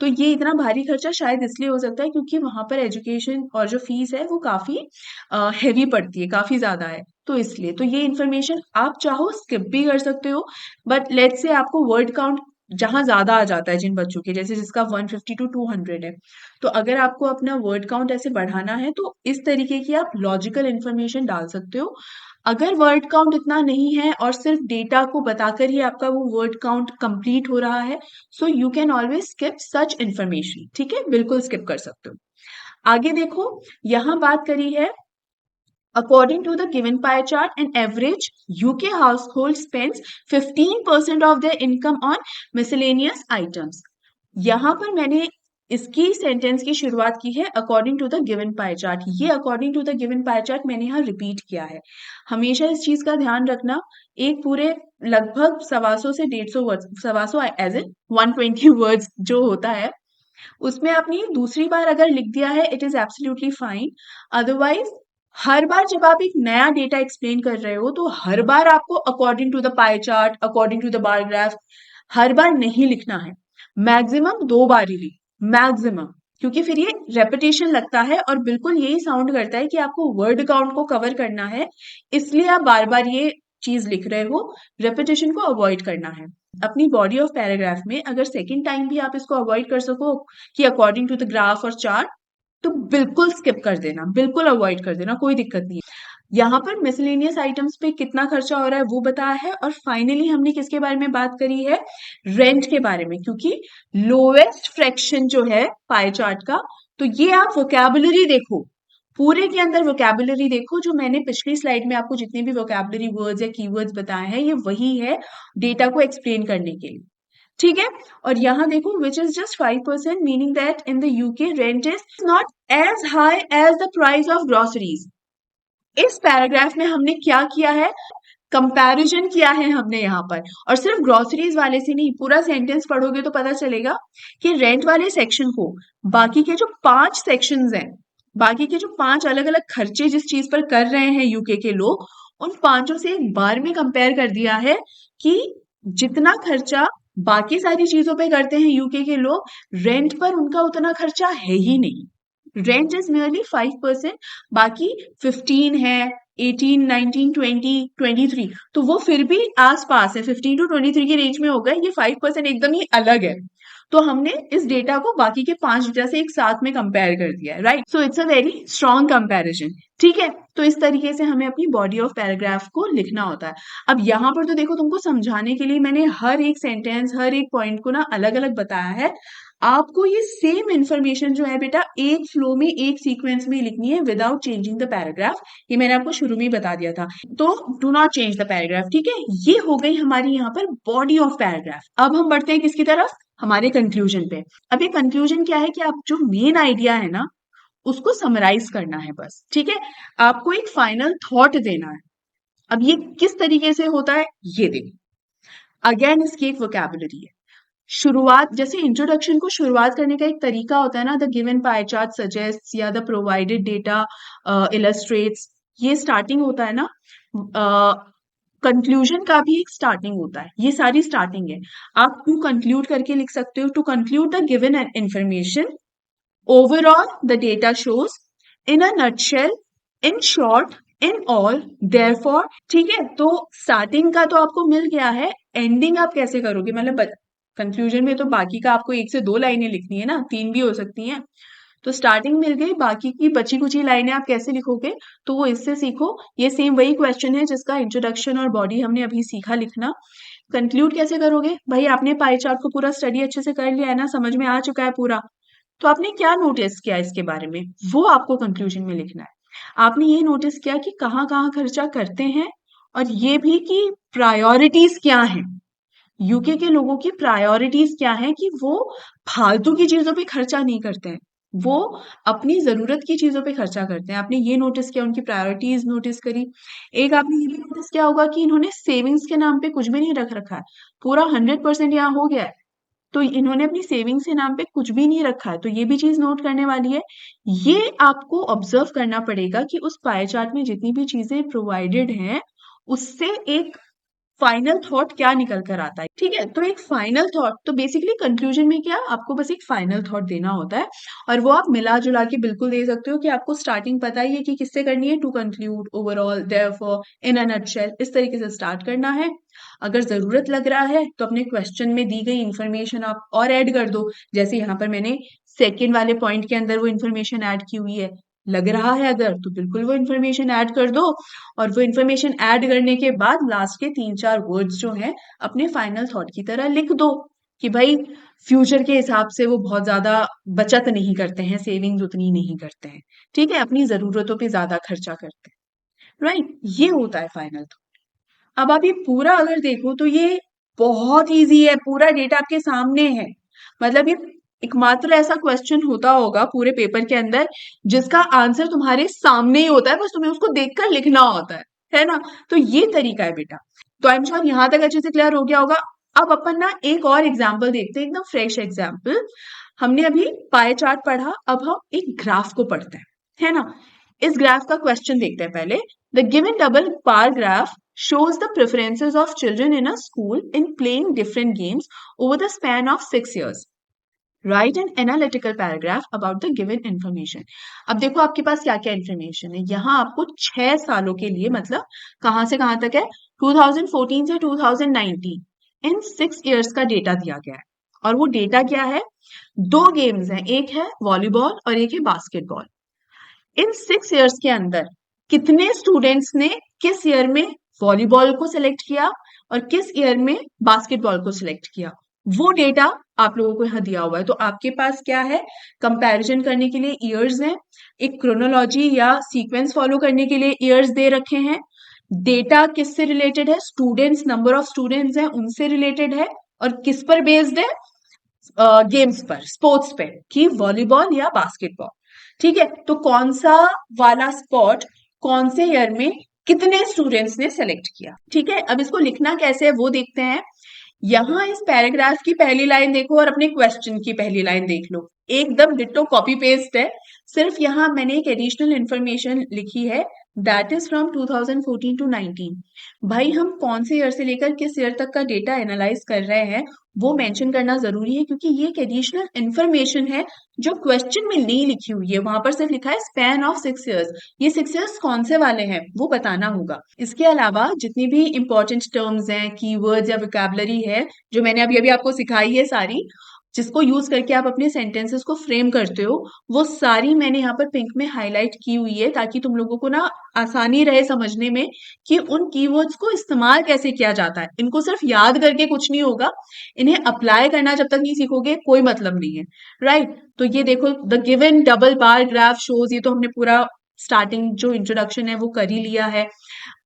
Speaker 1: तो ये इतना भारी खर्चा शायद इसलिए हो सकता है क्योंकि वहां पर एजुकेशन और जो फीस है वो काफी हैवी पड़ती है, काफी ज्यादा है, तो इसलिए तो ये इन्फॉर्मेशन आप चाहो स्किप भी कर सकते हो। बट लेट्स से आपको वर्ड काउंट जहां ज्यादा आ जाता है जिन बच्चों के, जैसे जिसका 150 टू 200 है, तो अगर आपको अपना वर्ड काउंट ऐसे बढ़ाना है तो इस तरीके की आप लॉजिकल इन्फॉर्मेशन डाल सकते हो। अगर वर्ड काउंट इतना नहीं है और सिर्फ डेटा को बताकर ही आपका वो वर्ड काउंट कंप्लीट हो रहा है, so you can always skip such information, ठीक है, बिल्कुल स्किप कर सकते हो। आगे देखो, यहाँ बात करी है according to the given pie chart, an average UK household spends 15% of their income on miscellaneous items. यहाँ पर मैंने इसकी सेंटेंस की शुरुआत की है according to the given pie chart. ये according to the given pie chart मैंने यहाँ रिपीट किया है। हमेशा इस चीज का ध्यान रखना, एक पूरे लगभग 125 से 150 वर्ड, 125 एज इन 120 वर्ड्स जो होता है, उसमें आपने दूसरी बार अगर लिख दिया है it is absolutely fine. Otherwise हर बार जब आप एक नया डेटा एक्सप्लेन कर रहे हो तो हर बार आपको according to the pie chart, according to the bar graph हर बार नहीं लिखना है। मैक्सिमम 2 बार ही मैक्सिमम, क्योंकि फिर ये रेपिटेशन लगता है और बिल्कुल यही साउंड करता है कि आपको वर्ड काउंट को कवर करना है, इसलिए आप बार बार ये चीज लिख रहे हो। रेपिटेशन को अवॉइड करना है। अपनी बॉडी ऑफ पैराग्राफ में अगर सेकेंड टाइम भी आप इसको अवॉइड कर सको कि अकॉर्डिंग टू द ग्राफ और चार्ट, तो बिल्कुल स्किप कर देना, बिल्कुल अवॉइड कर देना, कोई दिक्कत नहीं है। यहाँ पर मिसलेनियस आइटम्स पे कितना खर्चा हो रहा है वो बताया है, और फाइनली हमने किसके बारे में बात करी है, रेंट के बारे में, क्योंकि लोएस्ट फ्रैक्शन जो है पाई चार्ट का। तो ये आप वोकैबुलरी देखो, पूरे के अंदर वोकैबुलरी देखो, जो मैंने पिछली स्लाइड में आपको जितने भी वोकैबुलरी वर्ड्स या कीवर्ड्स बताए हैं ये वही है डेटा को एक्सप्लेन करने के लिए। ठीक है, और यहाँ देखो which is just 5%, meaning that in the UK rent is not as high as the price of groceries. इस पैराग्राफ में हमने क्या किया है, कंपैरिजन किया है हमने यहाँ पर, और सिर्फ ग्रोसरीज वाले से नहीं, पूरा सेंटेंस पढ़ोगे तो पता चलेगा कि रेंट वाले सेक्शन को बाकी के जो 5 सेक्शंस हैं, बाकी के जो 5 अलग अलग खर्चे जिस चीज पर कर रहे हैं यूके के लोग, उन पांचों से एक बार में कंपेयर कर दिया है कि जितना खर्चा बाकी सारी चीजों पे करते हैं यूके के लोग, रेंट पर उनका उतना खर्चा है ही नहीं। रेंट इज नियरली 5%, बाकी 15 है, 18, 19, 20, 23, तो वो फिर भी आस पास है, 15 टू 23 की रेंज में होगा। ये 5% एकदम ही अलग है। तो हमने इस डेटा को बाकी के 5 डेटा से एक साथ में कंपेयर कर दिया है, right. So it's a very strong comparison. ठीक है, तो इस तरीके से हमें अपनी बॉडी ऑफ पैराग्राफ को लिखना होता है। अब यहाँ पर तो देखो, तुमको समझाने के लिए मैंने हर एक सेंटेंस, हर एक पॉइंट को ना अलग अलग बताया है। आपको ये सेम इंफॉर्मेशन जो है बेटा एक फ्लो में, एक सीक्वेंस में लिखनी है विदाउट चेंजिंग द पैराग्राफ। ये मैंने आपको शुरू में ही बता दिया था, तो do not change the paragraph. ठीक है, ये हो गई हमारी यहाँ पर बॉडी ऑफ पैराग्राफ। अब हम बढ़ते हैं किसकी तरफ, हमारे कंक्लूजन पे। अब ये कंक्लूजन क्या है कि आप जो मेन आइडिया है ना उसको समराइज करना है बस। ठीक है, आपको एक फाइनल थॉट देना है। अब ये किस तरीके से होता है ये देखो, अगेन इसकी एक वोकैबुलरी है। शुरुआत, जैसे इंट्रोडक्शन को शुरुआत करने का एक तरीका होता है ना, the given pie chart suggest या द प्रोवाइडेड डेटा इलस्ट्रेट्स, ये स्टार्टिंग होता है ना। कंक्लूजन का भी एक स्टार्टिंग होता है, ये सारी स्टार्टिंग है। आप टू कंक्लूड करके लिख सकते हो, to conclude the given information overall the data shows in a nutshell, in short, in all, therefore. ठीक है, तो स्टार्टिंग का तो आपको मिल गया है, एंडिंग आप कैसे करोगे, मतलब कंक्लूजन में तो बाकी का आपको 1 से 2 लाइनें लिखनी है ना, 3 भी हो सकती हैं। तो स्टार्टिंग मिल गई, बाकी की बची कुची लाइनें आप कैसे लिखोगे, तो वो इससे सीखो। ये सेम वही क्वेश्चन है जिसका इंट्रोडक्शन और बॉडी हमने अभी सीखा लिखना। कंक्लूड कैसे करोगे भाई, आपने पाई चार्ट को पूरा स्टडी अच्छे से कर लिया है ना, समझ में आ चुका है पूरा, तो आपने क्या नोटिस किया इसके बारे में, वो आपको कंक्लूजन में लिखना है। आपने ये नोटिस किया कि कहाँ कहाँ खर्चा करते हैं, और ये भी कि प्रायोरिटीज क्या हैं, यूके के लोगों की प्रायोरिटीज क्या है, कि वो फालतू की चीजों पे खर्चा नहीं करते हैं, वो अपनी जरूरत की चीजों पे खर्चा करते हैं। आपने ये नोटिस किया, उनकी प्रायोरिटीज नोटिस करी। एक आपने ये भी नोटिस किया होगा कि इन्होंने सेविंग्स के नाम पे कुछ भी नहीं रख रखा है, पूरा 100% यहाँ हो गया है, तो इन्होंने अपनी सेविंग्स के नाम पे कुछ भी नहीं रखा है, तो ये भी चीज नोट करने वाली है। ये आपको ऑब्जर्व करना पड़ेगा कि उस पाई चार्ट में जितनी भी चीजें प्रोवाइडेड हैं उससे एक फाइनल थॉट क्या निकल कर आता है। ठीक है, तो एक फाइनल थॉट, तो बेसिकली कंक्लूजन में क्या, आपको बस एक फाइनल थॉट देना होता है, और वो आप मिला जुला के बिल्कुल दे सकते हो कि आपको स्टार्टिंग पता ही है कि किससे करनी है, to conclude, overall, therefore, in a nutshell, इस तरीके से स्टार्ट करना है। अगर जरूरत लग रहा है तो अपने क्वेश्चन में दी गई इंफॉर्मेशन आप और ऐड कर दो, जैसे यहाँ पर मैंने सेकेंड वाले पॉइंट के अंदर वो इंफॉर्मेशन ऐड की हुई है। लग रहा है अगर, तो बिल्कुल वो इंफॉर्मेशन ऐड कर दो, और वो इंफॉर्मेशन ऐड करने के बाद लास्ट के 3-4 वर्ड्स जो हैं अपने फाइनल थॉट की तरह लिख दो, कि भाई फ्यूचर के हिसाब से वो बहुत ज्यादा बचत नहीं करते हैं, सेविंग्स उतनी नहीं करते हैं। ठीक है, अपनी जरूरतों पे ज्यादा खर्चा करते हैं, राइट, ये होता है फाइनल थॉट। अब आप ये पूरा अगर देखो तो ये बहुत इजी है, पूरा डेटा आपके सामने है। मतलब ये एकमात्र ऐसा क्वेश्चन होता होगा पूरे पेपर के अंदर जिसका आंसर तुम्हारे सामने ही होता है, बस तुम्हें उसको देखकर लिखना होता है ना। तो ये तरीका है बेटा। तो आई एम श्योर यहाँ तक अच्छे से क्लियर हो गया होगा। अब अपन ना एक और एग्जाम्पल देखते हैं, एकदम फ्रेश एग्जाम्पल। हमने अभी पाई चार्ट पढ़ा, अब हम एक ग्राफ को पढ़ते हैं, है ना। इस ग्राफ का क्वेश्चन देखते हैं पहले। The given double bar graph shows the preferences of children in a school in playing different games over the span of 6 years. Write an analytical paragraph about the given information. अब देखो आपके पास क्या क्या information है। यहाँ आपको 6 सालों के लिए, मतलब कहाँ से कहाँ तक है, 2014 से 2019, इन 6 इयर्स का डेटा दिया गया है। और वो डेटा क्या है, 2 गेम्स हैं, एक है वॉलीबॉल और एक है बास्केटबॉल। इन 6 इयर्स के अंदर कितने स्टूडेंट्स ने किस ईयर में वॉलीबॉल को सिलेक्ट किया और किस ईयर में बास्केटबॉल को सिलेक्ट किया, वो डेटा आप लोगों को यहाँ दिया हुआ है। तो आपके पास क्या है, कंपैरिजन करने के लिए ईयर्स हैं, एक क्रोनोलॉजी या सीक्वेंस फॉलो करने के लिए ईयर्स दे रखे हैं, डेटा किससे रिलेटेड है, स्टूडेंट्स, नंबर ऑफ स्टूडेंट्स हैं उनसे रिलेटेड है, और किस पर बेस्ड है, गेम्स पर, स्पोर्ट्स पे, कि वॉलीबॉल या बास्केटबॉल। ठीक है, तो कौन सा वाला स्पॉट कौन से ईयर में कितने स्टूडेंट्स ने सेलेक्ट किया। ठीक है, अब इसको लिखना कैसे है वो देखते हैं। यहाँ इस पैराग्राफ की पहली लाइन देखो और अपने क्वेश्चन की पहली लाइन देख लो, एकदम डिट्टो कॉपी पेस्ट है। सिर्फ यहाँ मैंने एक एडिशनल इंफॉर्मेशन लिखी है, दैट इज फ्रॉम 2014 टू 19। भाई हम कौन से ईयर से लेकर किस ईयर तक का डेटा एनालाइज कर रहे हैं वो मेंशन करना जरूरी है, क्योंकि ये एक एडिशनल इंफॉर्मेशन है जो क्वेश्चन में नहीं लिखी हुई है। वहां पर सिर्फ लिखा है स्पैन ऑफ 6 इयर्स, ये 6 इयर्स कौन से वाले हैं वो बताना होगा। इसके अलावा जितनी भी इंपॉर्टेंट टर्म्स हैं, कीवर्ड्स या वोकैबुलरी है, जो मैंने अभी अभी आपको सिखाई है सारी, जिसको यूज करके आप अपने सेंटेंसेस को फ्रेम करते हो, वो सारी मैंने यहाँ पर पिंक में हाईलाइट की हुई है, ताकि तुम लोगों को ना आसानी रहे समझने में कि उन कीवर्ड्स को इस्तेमाल कैसे किया जाता है। इनको सिर्फ याद करके कुछ नहीं होगा, इन्हें अप्लाई करना जब तक नहीं सीखोगे कोई मतलब नहीं है, राइट। तो ये देखो, the given double bar graph shows, ये तो हमने पूरा स्टार्टिंग जो इंट्रोडक्शन है वो कर ही लिया है,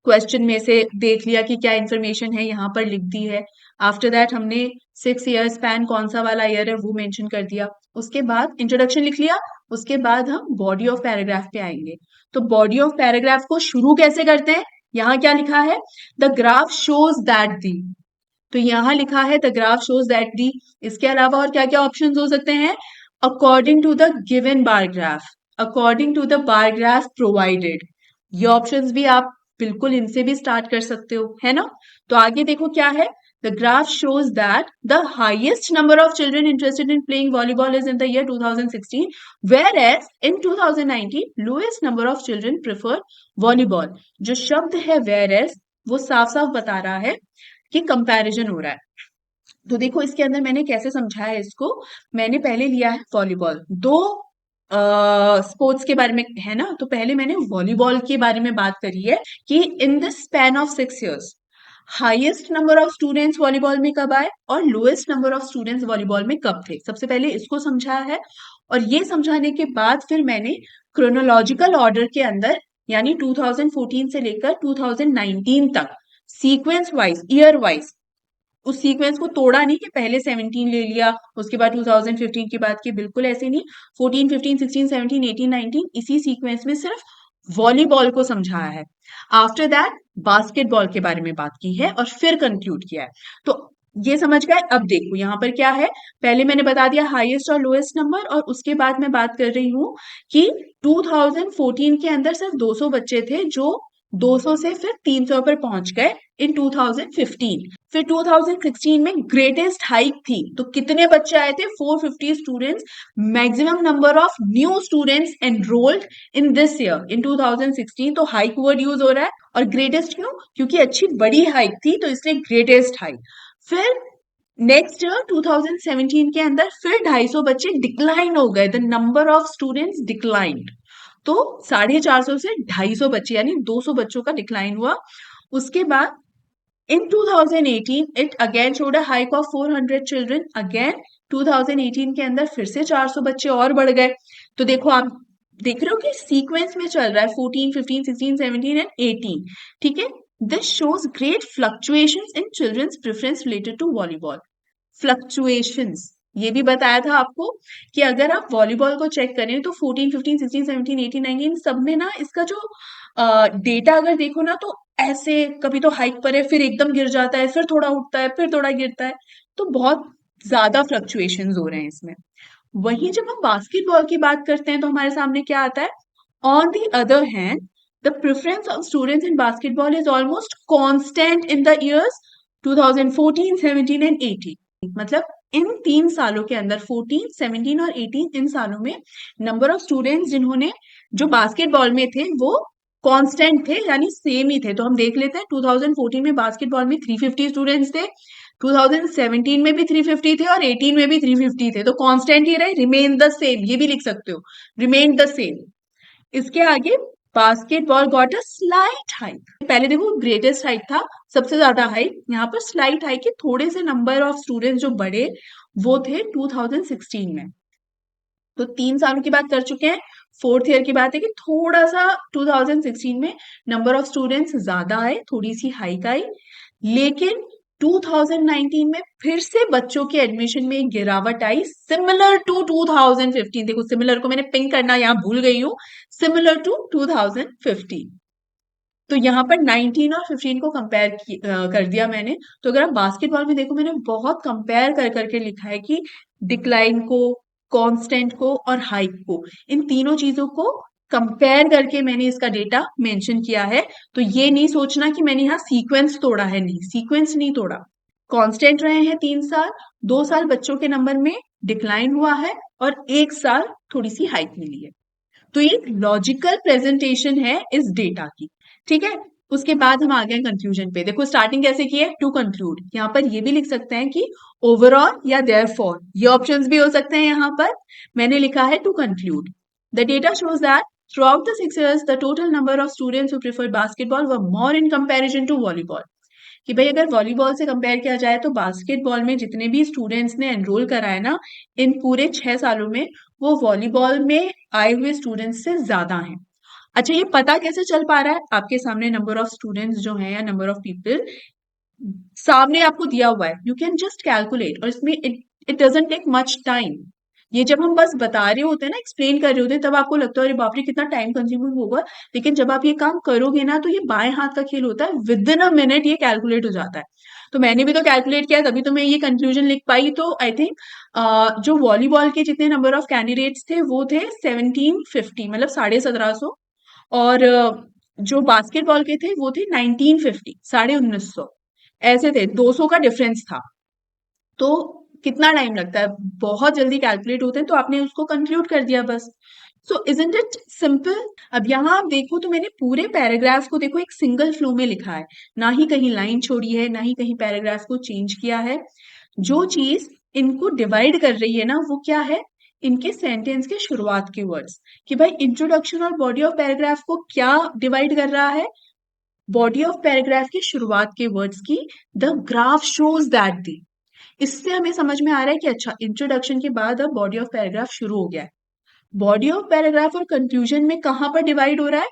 Speaker 1: क्वेश्चन में से देख लिया कि क्या इन्फॉर्मेशन है, यहाँ पर लिख दी है। आफ्टर दैट हमने 6 ईयर स्पैन कौन सा वाला ईयर है वो मेंशन कर दिया। उसके बाद इंट्रोडक्शन लिख लिया, उसके बाद हम बॉडी ऑफ पैराग्राफ पे आएंगे। तो बॉडी ऑफ पैराग्राफ को शुरू कैसे करते हैं, यहाँ क्या लिखा है, the graph shows that the, तो यहाँ लिखा है the graph shows that the. इसके अलावा और क्या क्या ऑप्शन हो सकते हैं, according to the given bar graph, according to the bar graph provided, ये ऑप्शंस भी आप बिल्कुल इनसे भी स्टार्ट कर सकते हो, है ना। तो आगे देखो क्या है, the graph shows that the highest number of children interested in playing volleyball is in the year 2016, whereas in 2019 lowest number of children prefer volleyball. जो शब्द है whereas, वो साफ साफ बता रहा है कि कंपैरिजन हो रहा है। तो देखो इसके अंदर मैंने कैसे समझाया है इसको, मैंने पहले लिया है वॉलीबॉल, दो स्पोर्ट्स के बारे में है ना, तो पहले मैंने वॉलीबॉल के बारे में बात करी है कि in the span of 6 years highest number of students volleyball में कब आए और lowest number of students volleyball में कब थे। सबसे पहले इसको समझाया है, और ये समझाने के बाद फिर मैंने क्रोनोलॉजिकल ऑर्डर के अंदर, यानी 2014 से लेकर 2019 तक, सीक्वेंस वाइज, ईयर वाइज, उस सीक्वेंस को तोड़ा नहीं कि पहले 17 ले लिया उसके बाद 2015 की बात की, बिल्कुल ऐसे नहीं। 14, 15, 16, 17, 18, 19 इसी सीक्वेंस में सिर्फ वॉलीबॉल को समझाया है। आफ्टर दैट बास्केटबॉल के बारे में बात की है और फिर कंक्लूड किया है। तो ये समझ गए। अब देखो यहाँ पर क्या है, पहले मैंने बता दिया हाईएस्ट और लोएस्ट नंबर, और उसके बाद मैं बात कर रही हूँ कि 2014 के अंदर सिर्फ 200 बच्चे थे जो 200 से फिर 300 पर पहुंच गए इन 2015। फिर 2016 में ग्रेटेस्ट हाइक थी, तो कितने बच्चे आए थे, 450 students, maximum number of new students enrolled in this year in 2016। तो हाइक वर्ड यूज हो रहा है, और ग्रेटेस्ट क्यों, क्योंकि अच्छी बड़ी हाइक थी तो इसलिए ग्रेटेस्ट हाइक। फिर नेक्स्ट ईयर 2017 के अंदर फिर 250 बच्चे डिक्लाइन हो गए, the number of students declined, तो 450 से 250 बच्चे यानी 200 बच्चों का डिक्लाइन हुआ। उसके बाद in 2018 it again showed a hike of 400 children, again 2018 के अंदर फिर से 400 बच्चे और बढ़ गए। तो देखो आप देख रहे हो कि सीक्वेंस में चल रहा है 14, 15, 16, 17 एंड 18। ठीक है, this shows great fluctuations in children's preference related to volleyball. Fluctuations ये भी बताया था आपको कि अगर आप वॉलीबॉल को चेक करें तो 14, 15, 16, 17, 18, 19 सब में ना इसका जो डेटा अगर देखो ना, तो ऐसे कभी तो हाइक पर है, फिर एकदम गिर जाता है, फिर थोड़ा उठता है, फिर थोड़ा गिरता है, तो बहुत ज्यादा फ्लक्चुएशंस हो रहे हैं इसमें। वहीं जब हम बास्केटबॉल की बात करते हैं तो हमारे सामने क्या आता है, On the other hand, the preference of students in basketball is almost constant in the years 2014, 17 and 18. मतलब इन 3 सालों के अंदर 14, 17 और 18 इन सालों में नंबर ऑफ स्टूडेंट्स जिन्होंने जो बास्केटबॉल में थे वो कांस्टेंट थे, यानी सेम ही थे। तो हम देख लेते हैं 2014 में बास्केटबॉल में 350 स्टूडेंट्स थे, 2017 में भी 350 थे और 18 में भी 350 थे। तो कांस्टेंट ही रहे, रिमेन द सेम, ये भी लिख सकते हो, रिमेन द सेम। इसके आगे basketball got a slight hike. पहले देखो ग्रेटेस्ट हाइक था, सबसे ज्यादा हाइक, यहाँ पर स्लाइट हाइक है, थोड़े से नंबर ऑफ स्टूडेंट्स जो बढ़े वो थे 2016 में। तो 3 सालों की बात कर चुके हैं। फोर्थ ईयर की बात है कि थोड़ा सा 2016 में नंबर ऑफ स्टूडेंट्स ज्यादा आए, थोड़ी सी हाइक आई, लेकिन 2019 में फिर से बच्चों के एडमिशन में एक गिरावट आई, सिमिलर टू 2015। देखो सिमिलर को मैंने पिंक करना यहाँ भूल गई हूँ, सिमिलर टू 2015। तो यहाँ पर 19 और 15 को कंपेयर कर दिया मैंने। तो अगर आप बास्केटबॉल में देखो, मैंने बहुत कंपेयर कर करके लिखा है कि डिक्लाइन को, कांस्टेंट को और हाइक को, इन तीनों चीजों को कंपेयर करके मैंने इसका डेटा मेंशन किया है। तो ये नहीं सोचना कि मैंने यहाँ सीक्वेंस तोड़ा है, नहीं, सीक्वेंस नहीं तोड़ा। कांस्टेंट रहे हैं 3 साल, 2 साल बच्चों के नंबर में डिक्लाइन हुआ है और 1 साल थोड़ी सी हाइक मिली है। तो ये लॉजिकल प्रेजेंटेशन है इस डेटा की, ठीक है। उसके बाद हम आ गए कंक्लूजन पे। देखो स्टार्टिंग कैसे की है, टू कंक्लूड। यहाँ पर ये भी लिख सकते हैं कि ओवरऑल या देयरफॉर, ये ऑप्शंस भी हो सकते हैं। यहाँ पर मैंने लिखा है to conclude. The data shows that throughout the 6 years the total number of students who preferred basketball were more in comparison to volleyball। कि भाई अगर वॉलीबॉल से कंपेयर किया जाए तो बास्केटबॉल में जितने भी स्टूडेंट्स ने एनरोल करा है ना इन पूरे 6 सालों में, वो वॉलीबॉल में आए हुए स्टूडेंट्स से ज्यादा हैं। अच्छा, ये पता कैसे चल पा रहा है? आपके सामने नंबर ऑफ स्टूडेंट्स जो हैं या नंबर ऑफ पीपल सामने आपको दिया हुआ है, यू कैन जस्ट कैलकुलेट। और इसमें it it doesn't take much time. ये जब हम बस बता रहे होते हैं ना, एक्सप्लेन कर रहे होते हैं, तब आपको लगता है अरे बाप रे कितना टाइम कंज्यूमिंग होगा, लेकिन जब आप ये काम करोगे ना तो ये बाएं हाथ का खेल होता है, विद इन अ मिनट ये कैलकुलेट हो जाता है। तो मैंने भी तो कैलकुलेट किया, तभी तो मैं ये कंक्लूजन लिख पाई। तो आई थिंक जो वॉलीबॉल के जितने नंबर ऑफ कैंडिडेट्स थे वो थे 1750, मतलब 1750। और जो बास्केटबॉल के थे वो थे 1950, 1950। ऐसे थे, 200 का डिफरेंस था। तो कितना टाइम लगता है, बहुत जल्दी कैलकुलेट होते हैं। तो आपने उसको कंक्लूड कर दिया बस। सो इजंट इट सिंपल। अब यहाँ आप देखो तो मैंने पूरे पैराग्राफ को देखो एक सिंगल फ्लो में लिखा है, ना ही कहीं लाइन छोड़ी है, ना ही कहीं पैराग्राफ को चेंज किया है। जो चीज इनको डिवाइड कर रही है ना वो क्या है, इनके सेंटेंस के शुरुआत के वर्ड्स। कि भाई इंट्रोडक्शन और बॉडी ऑफ पैराग्राफ को क्या डिवाइड कर रहा है, बॉडी ऑफ पैराग्राफ की शुरुआत के वर्ड्स की। द ग्राफ शोज दैट दी, इससे हमें समझ में आ रहा है कि अच्छा इंट्रोडक्शन के बाद अब बॉडी ऑफ पैराग्राफ शुरू हो गया है। बॉडी ऑफ पैराग्राफ और कंक्लूजन में कहां पर डिवाइड हो रहा है,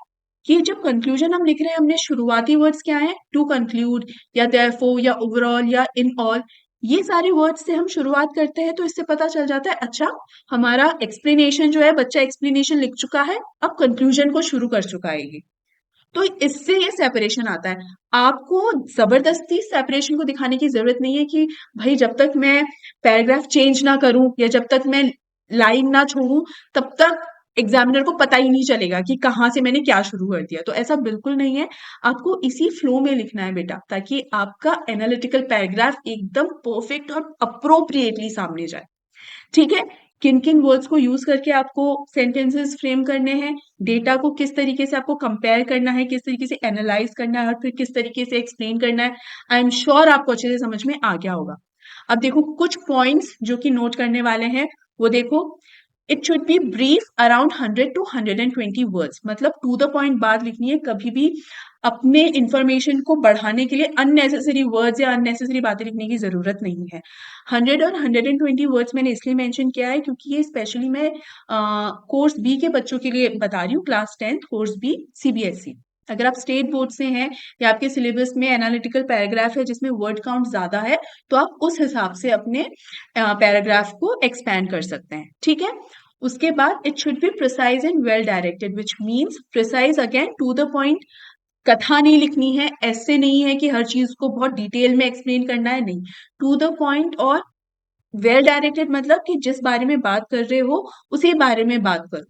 Speaker 1: कि जब कंक्लूजन हम लिख रहे हैं, हमने शुरुआती वर्ड्स क्या है, टू कंक्लूड या देयरफॉर या ओवरऑल या इन ऑल, ये सारे वर्ड्स से हम शुरुआत करते हैं। तो इससे पता चल जाता है अच्छा हमारा एक्सप्लेनेशन जो है, बच्चा एक्सप्लेनेशन लिख चुका है, अब कंक्लूजन को शुरू कर चुका है ये। तो इससे ये सेपरेशन आता है। आपको जबरदस्ती सेपरेशन को दिखाने की जरूरत नहीं है कि भाई जब तक मैं पैराग्राफ चेंज ना करूं या जब तक मैं लाइन ना छोड़ूं तब तक एग्जामिनर को पता ही नहीं चलेगा कि कहाँ से मैंने क्या शुरू कर दिया। तो ऐसा बिल्कुल नहीं है, आपको इसी फ्लो में लिखना है बेटा, ताकि आपका एनालिटिकल पैराग्राफ एकदम परफेक्ट और अप्रोप्रिएटली सामने जाए। ठीक है, किन किन वर्ड्स को यूज करके आपको सेंटेंसेस फ्रेम करने हैं, डेटा को किस तरीके से आपको कंपेयर करना है, किस तरीके से एनालाइज करना है और फिर किस तरीके से एक्सप्लेन करना है, आई एम श्योर आपको अच्छे से समझ में आ गया होगा। अब देखो कुछ पॉइंट्स जो कि नोट करने वाले हैं, वो देखो। It should B brief around 100 to 120 words, मतलब टू द पॉइंट बात लिखनी है। कभी भी अपने इंफॉर्मेशन को बढ़ाने के लिए अननेसेसरी वर्ड्स या अननेसेसरी बातें लिखने की जरूरत नहीं है। 100 और 120 वर्ड्स मैंने इसलिए मेंशन किया है क्योंकि ये स्पेशली मैं कोर्स बी के बच्चों के लिए बता रही हूँ, क्लास 10 कोर्स बी सीबीएसई। अगर आप स्टेट बोर्ड से हैं या आपके सिलेबस में एनालिटिकल पैराग्राफ है जिसमें वर्ड काउंट ज्यादा है, तो आप उस हिसाब से अपने पैराग्राफ को एक्सपैंड कर सकते हैं। ठीक है, उसके बाद it should be precise and well directed, which means precise again to the point. कथा नहीं लिखनी है, ऐसे नहीं है कि हर चीज को बहुत डिटेल में एक्सप्लेन करना है, नहीं, टू द पॉइंट। और वेल डायरेक्टेड मतलब कि जिस बारे में बात कर रहे हो उसी बारे में बात करो।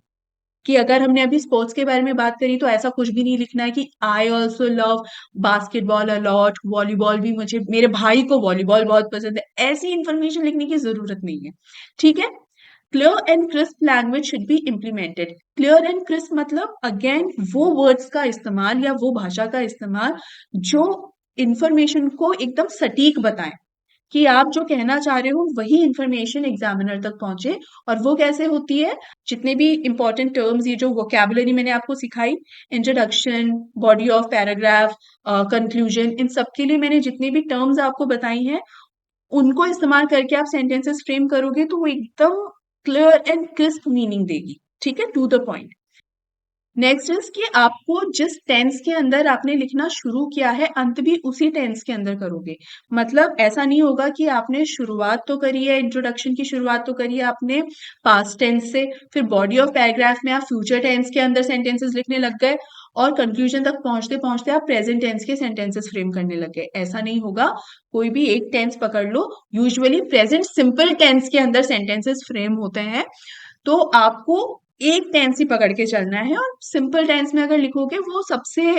Speaker 1: कि अगर हमने अभी स्पोर्ट्स के बारे में बात करी तो ऐसा कुछ भी नहीं लिखना है कि I also love basketball a lot, volleyball भी मुझे, मेरे भाई को वॉलीबॉल बहुत पसंद है, ऐसी इंफॉर्मेशन लिखने की जरूरत नहीं है। ठीक है। Clear and crisp language should be implemented. Clear and crisp मतलब अगेन वो वर्ड्स का इस्तेमाल या वो भाषा का इस्तेमाल जो इंफॉर्मेशन को एकदम सटीक बताएं, कि आप जो कहना चाह रहे हो वही इंफॉर्मेशन एग्जामिनर तक पहुंचे। और वो कैसे होती है, जितने भी इंपॉर्टेंट टर्म्स, ये जो वोकैबुलरी मैंने आपको सिखाई, introduction, body of paragraph, conclusion, इन सब के लिए मैंने जितनी भी टर्म्स आपको बताई हैं उनको इस्तेमाल करके आप सेंटेंसेस फ्रेम करोगे तो वो एकदम क्लियर एंड क्रिस्प मीनिंग देगी। ठीक है, to the point. Next is कि आपको जिस टेंस के अंदर आपने लिखना शुरू किया है अंत भी उसी टेंस के अंदर करोगे। मतलब ऐसा नहीं होगा कि आपने शुरुआत तो करी है, इंट्रोडक्शन की शुरुआत तो करी है आपने पास्ट टेंस से, फिर बॉडी ऑफ पैराग्राफ में आप फ्यूचर टेंस के अंदर सेंटेंसेस लिखने लग गए और कंक्लूजन तक पहुंचते पहुंचते आप प्रेजेंट टेंस के सेंटेंसेस फ्रेम करने लग गए। ऐसा नहीं होगा। कोई भी एक टेंस पकड़ लो, यूजुअली प्रेजेंट सिंपल टेंस के अंदर सेंटेंसेस फ्रेम होते हैं, तो आपको एक टेंस ही पकड़ के चलना है और सिंपल टेंस में अगर लिखोगे वो सबसे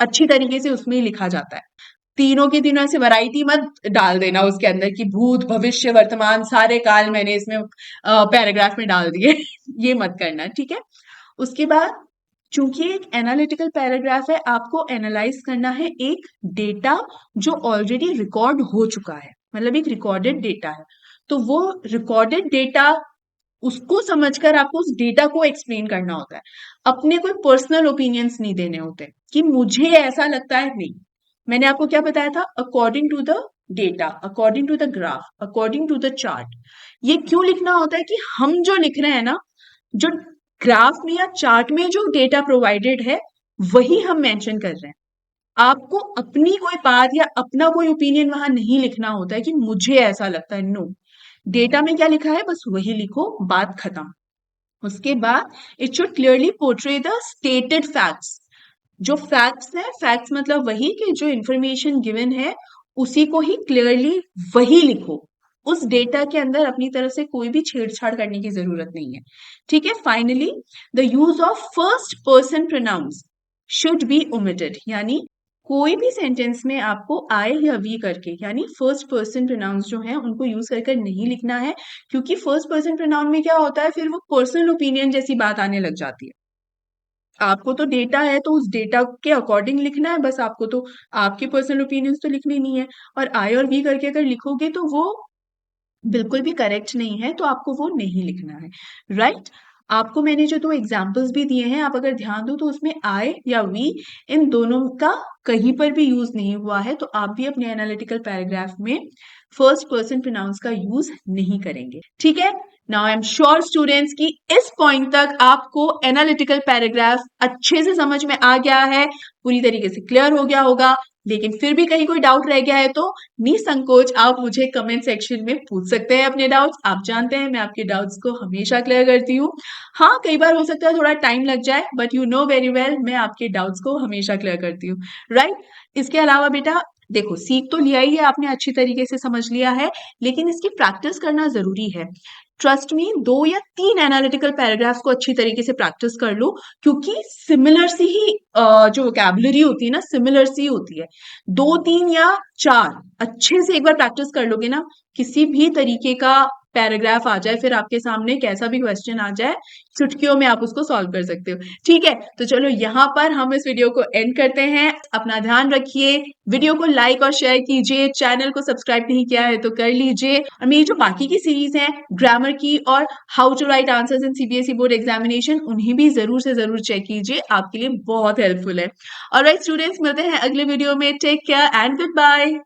Speaker 1: अच्छी तरीके से उसमें ही लिखा जाता है। तीनों के तीनों ऐसे वैरायटी मत डाल देना उसके अंदर कि भूत भविष्य वर्तमान सारे काल मैंने इसमें पैराग्राफ में डाल दिए ये मत करना। ठीक है। उसके बाद चूंकि एक एनालिटिकल पैराग्राफ है, आपको एनालाइज करना है एक डेटा जो ऑलरेडी रिकॉर्ड हो चुका है, मतलब एक रिकॉर्डेड डेटा है। तो वो रिकॉर्डेड डेटा, उसको समझकर आपको उस डेटा को एक्सप्लेन करना होता है। अपने कोई पर्सनल ओपिनियंस नहीं देने होते कि मुझे ऐसा लगता है, नहीं। मैंने आपको क्या बताया था, according to the data, according to the graph, according to the chart. ये क्यों लिखना होता है कि हम जो लिख रहे हैं ना, जो ग्राफ में या चार्ट में जो डेटा प्रोवाइडेड है वही हम मेंशन कर रहे हैं। आपको अपनी कोई बात या अपना कोई ओपिनियन वहां नहीं लिखना होता है कि मुझे ऐसा लगता है, नो। डेटा में क्या लिखा है बस वही लिखो, बात खत्म। उसके बाद it should clearly portray the stated facts. जो फैक्ट्स है, फैक्ट्स मतलब वही कि जो इंफॉर्मेशन गिवन है उसी को ही क्लियरली वही लिखो। उस डेटा के अंदर अपनी तरफ से कोई भी छेड़छाड़ करने की जरूरत नहीं है। ठीक है। Finally the use of first person pronouns should be omitted, यानी कोई भी सेंटेंस में आपको आई या वी करके, यानी फर्स्ट पर्सन प्रोनाउंस जो है उनको यूज कर नहीं लिखना है, क्योंकि फर्स्ट पर्सन प्रोनाउन में क्या होता है, फिर वो पर्सनल ओपिनियन जैसी बात आने लग जाती है। आपको तो डेटा है तो उस डेटा के अकॉर्डिंग लिखना है, बस आपको तो आपके पर्सनल ओपिनियंस तो लिखने नहीं है। और आई और वी करके अगर लिखोगे तो वो बिल्कुल भी करेक्ट नहीं है, तो आपको वो नहीं लिखना है। राइट। आपको मैंने जो दो एग्जाम्पल्स भी दिए हैं, आप अगर ध्यान दो तो उसमें आई या वी इन दोनों का कहीं पर भी यूज नहीं हुआ है, तो आप भी अपने एनालिटिकल पैराग्राफ में फर्स्ट पर्सन प्रोनाउंस का यूज नहीं करेंगे। ठीक है। Now I am sure students कि इस पॉइंट तक आपको एनालिटिकल पैराग्राफ अच्छे से समझ में आ गया है, पूरी तरीके से क्लियर हो गया होगा। लेकिन फिर भी कहीं कोई डाउट रह गया है तो निसंकोच आप मुझे कमेंट सेक्शन में पूछ सकते हैं अपने डाउट्स। आप जानते हैं मैं आपके डाउट्स को हमेशा क्लियर करती हूँ। हाँ, कई बार हो सकता है थोड़ा टाइम लग जाए, but you know very well मैं आपके डाउट्स को हमेशा क्लियर करती हूँ। राइट। इसके अलावा बेटा देखो, सीख तो लिया ही है आपने, अच्छी तरीके से समझ लिया है, लेकिन इसकी प्रैक्टिस करना जरूरी है। ट्रस्ट मी, 2 या 3 एनालिटिकल पैराग्राफ्स को अच्छी तरीके से प्रैक्टिस कर लो, क्योंकि सिमिलर सी ही जो वोकैबुलरी होती है ना, सिमिलर सी होती है। 2, 3 या 4 अच्छे से एक बार प्रैक्टिस कर लोगे ना, किसी भी तरीके का पैराग्राफ आ जाए फिर आपके सामने, कैसा भी क्वेश्चन आ जाए, चुटकियों में आप उसको सॉल्व कर सकते हो। ठीक है, तो चलो यहाँ पर हम इस वीडियो को एंड करते हैं। अपना ध्यान रखिए, वीडियो को लाइक और शेयर कीजिए, चैनल को सब्सक्राइब नहीं किया है तो कर लीजिए, और मेरी जो बाकी की सीरीज है ग्रामर की और how to write answers in CBSE board examination, उन्हें भी जरूर से जरूर चेक कीजिए, आपके लिए बहुत हेल्पफुल है। ऑलराइट स्टूडेंट्स, मिलते हैं अगले वीडियो में। Take care and good bye.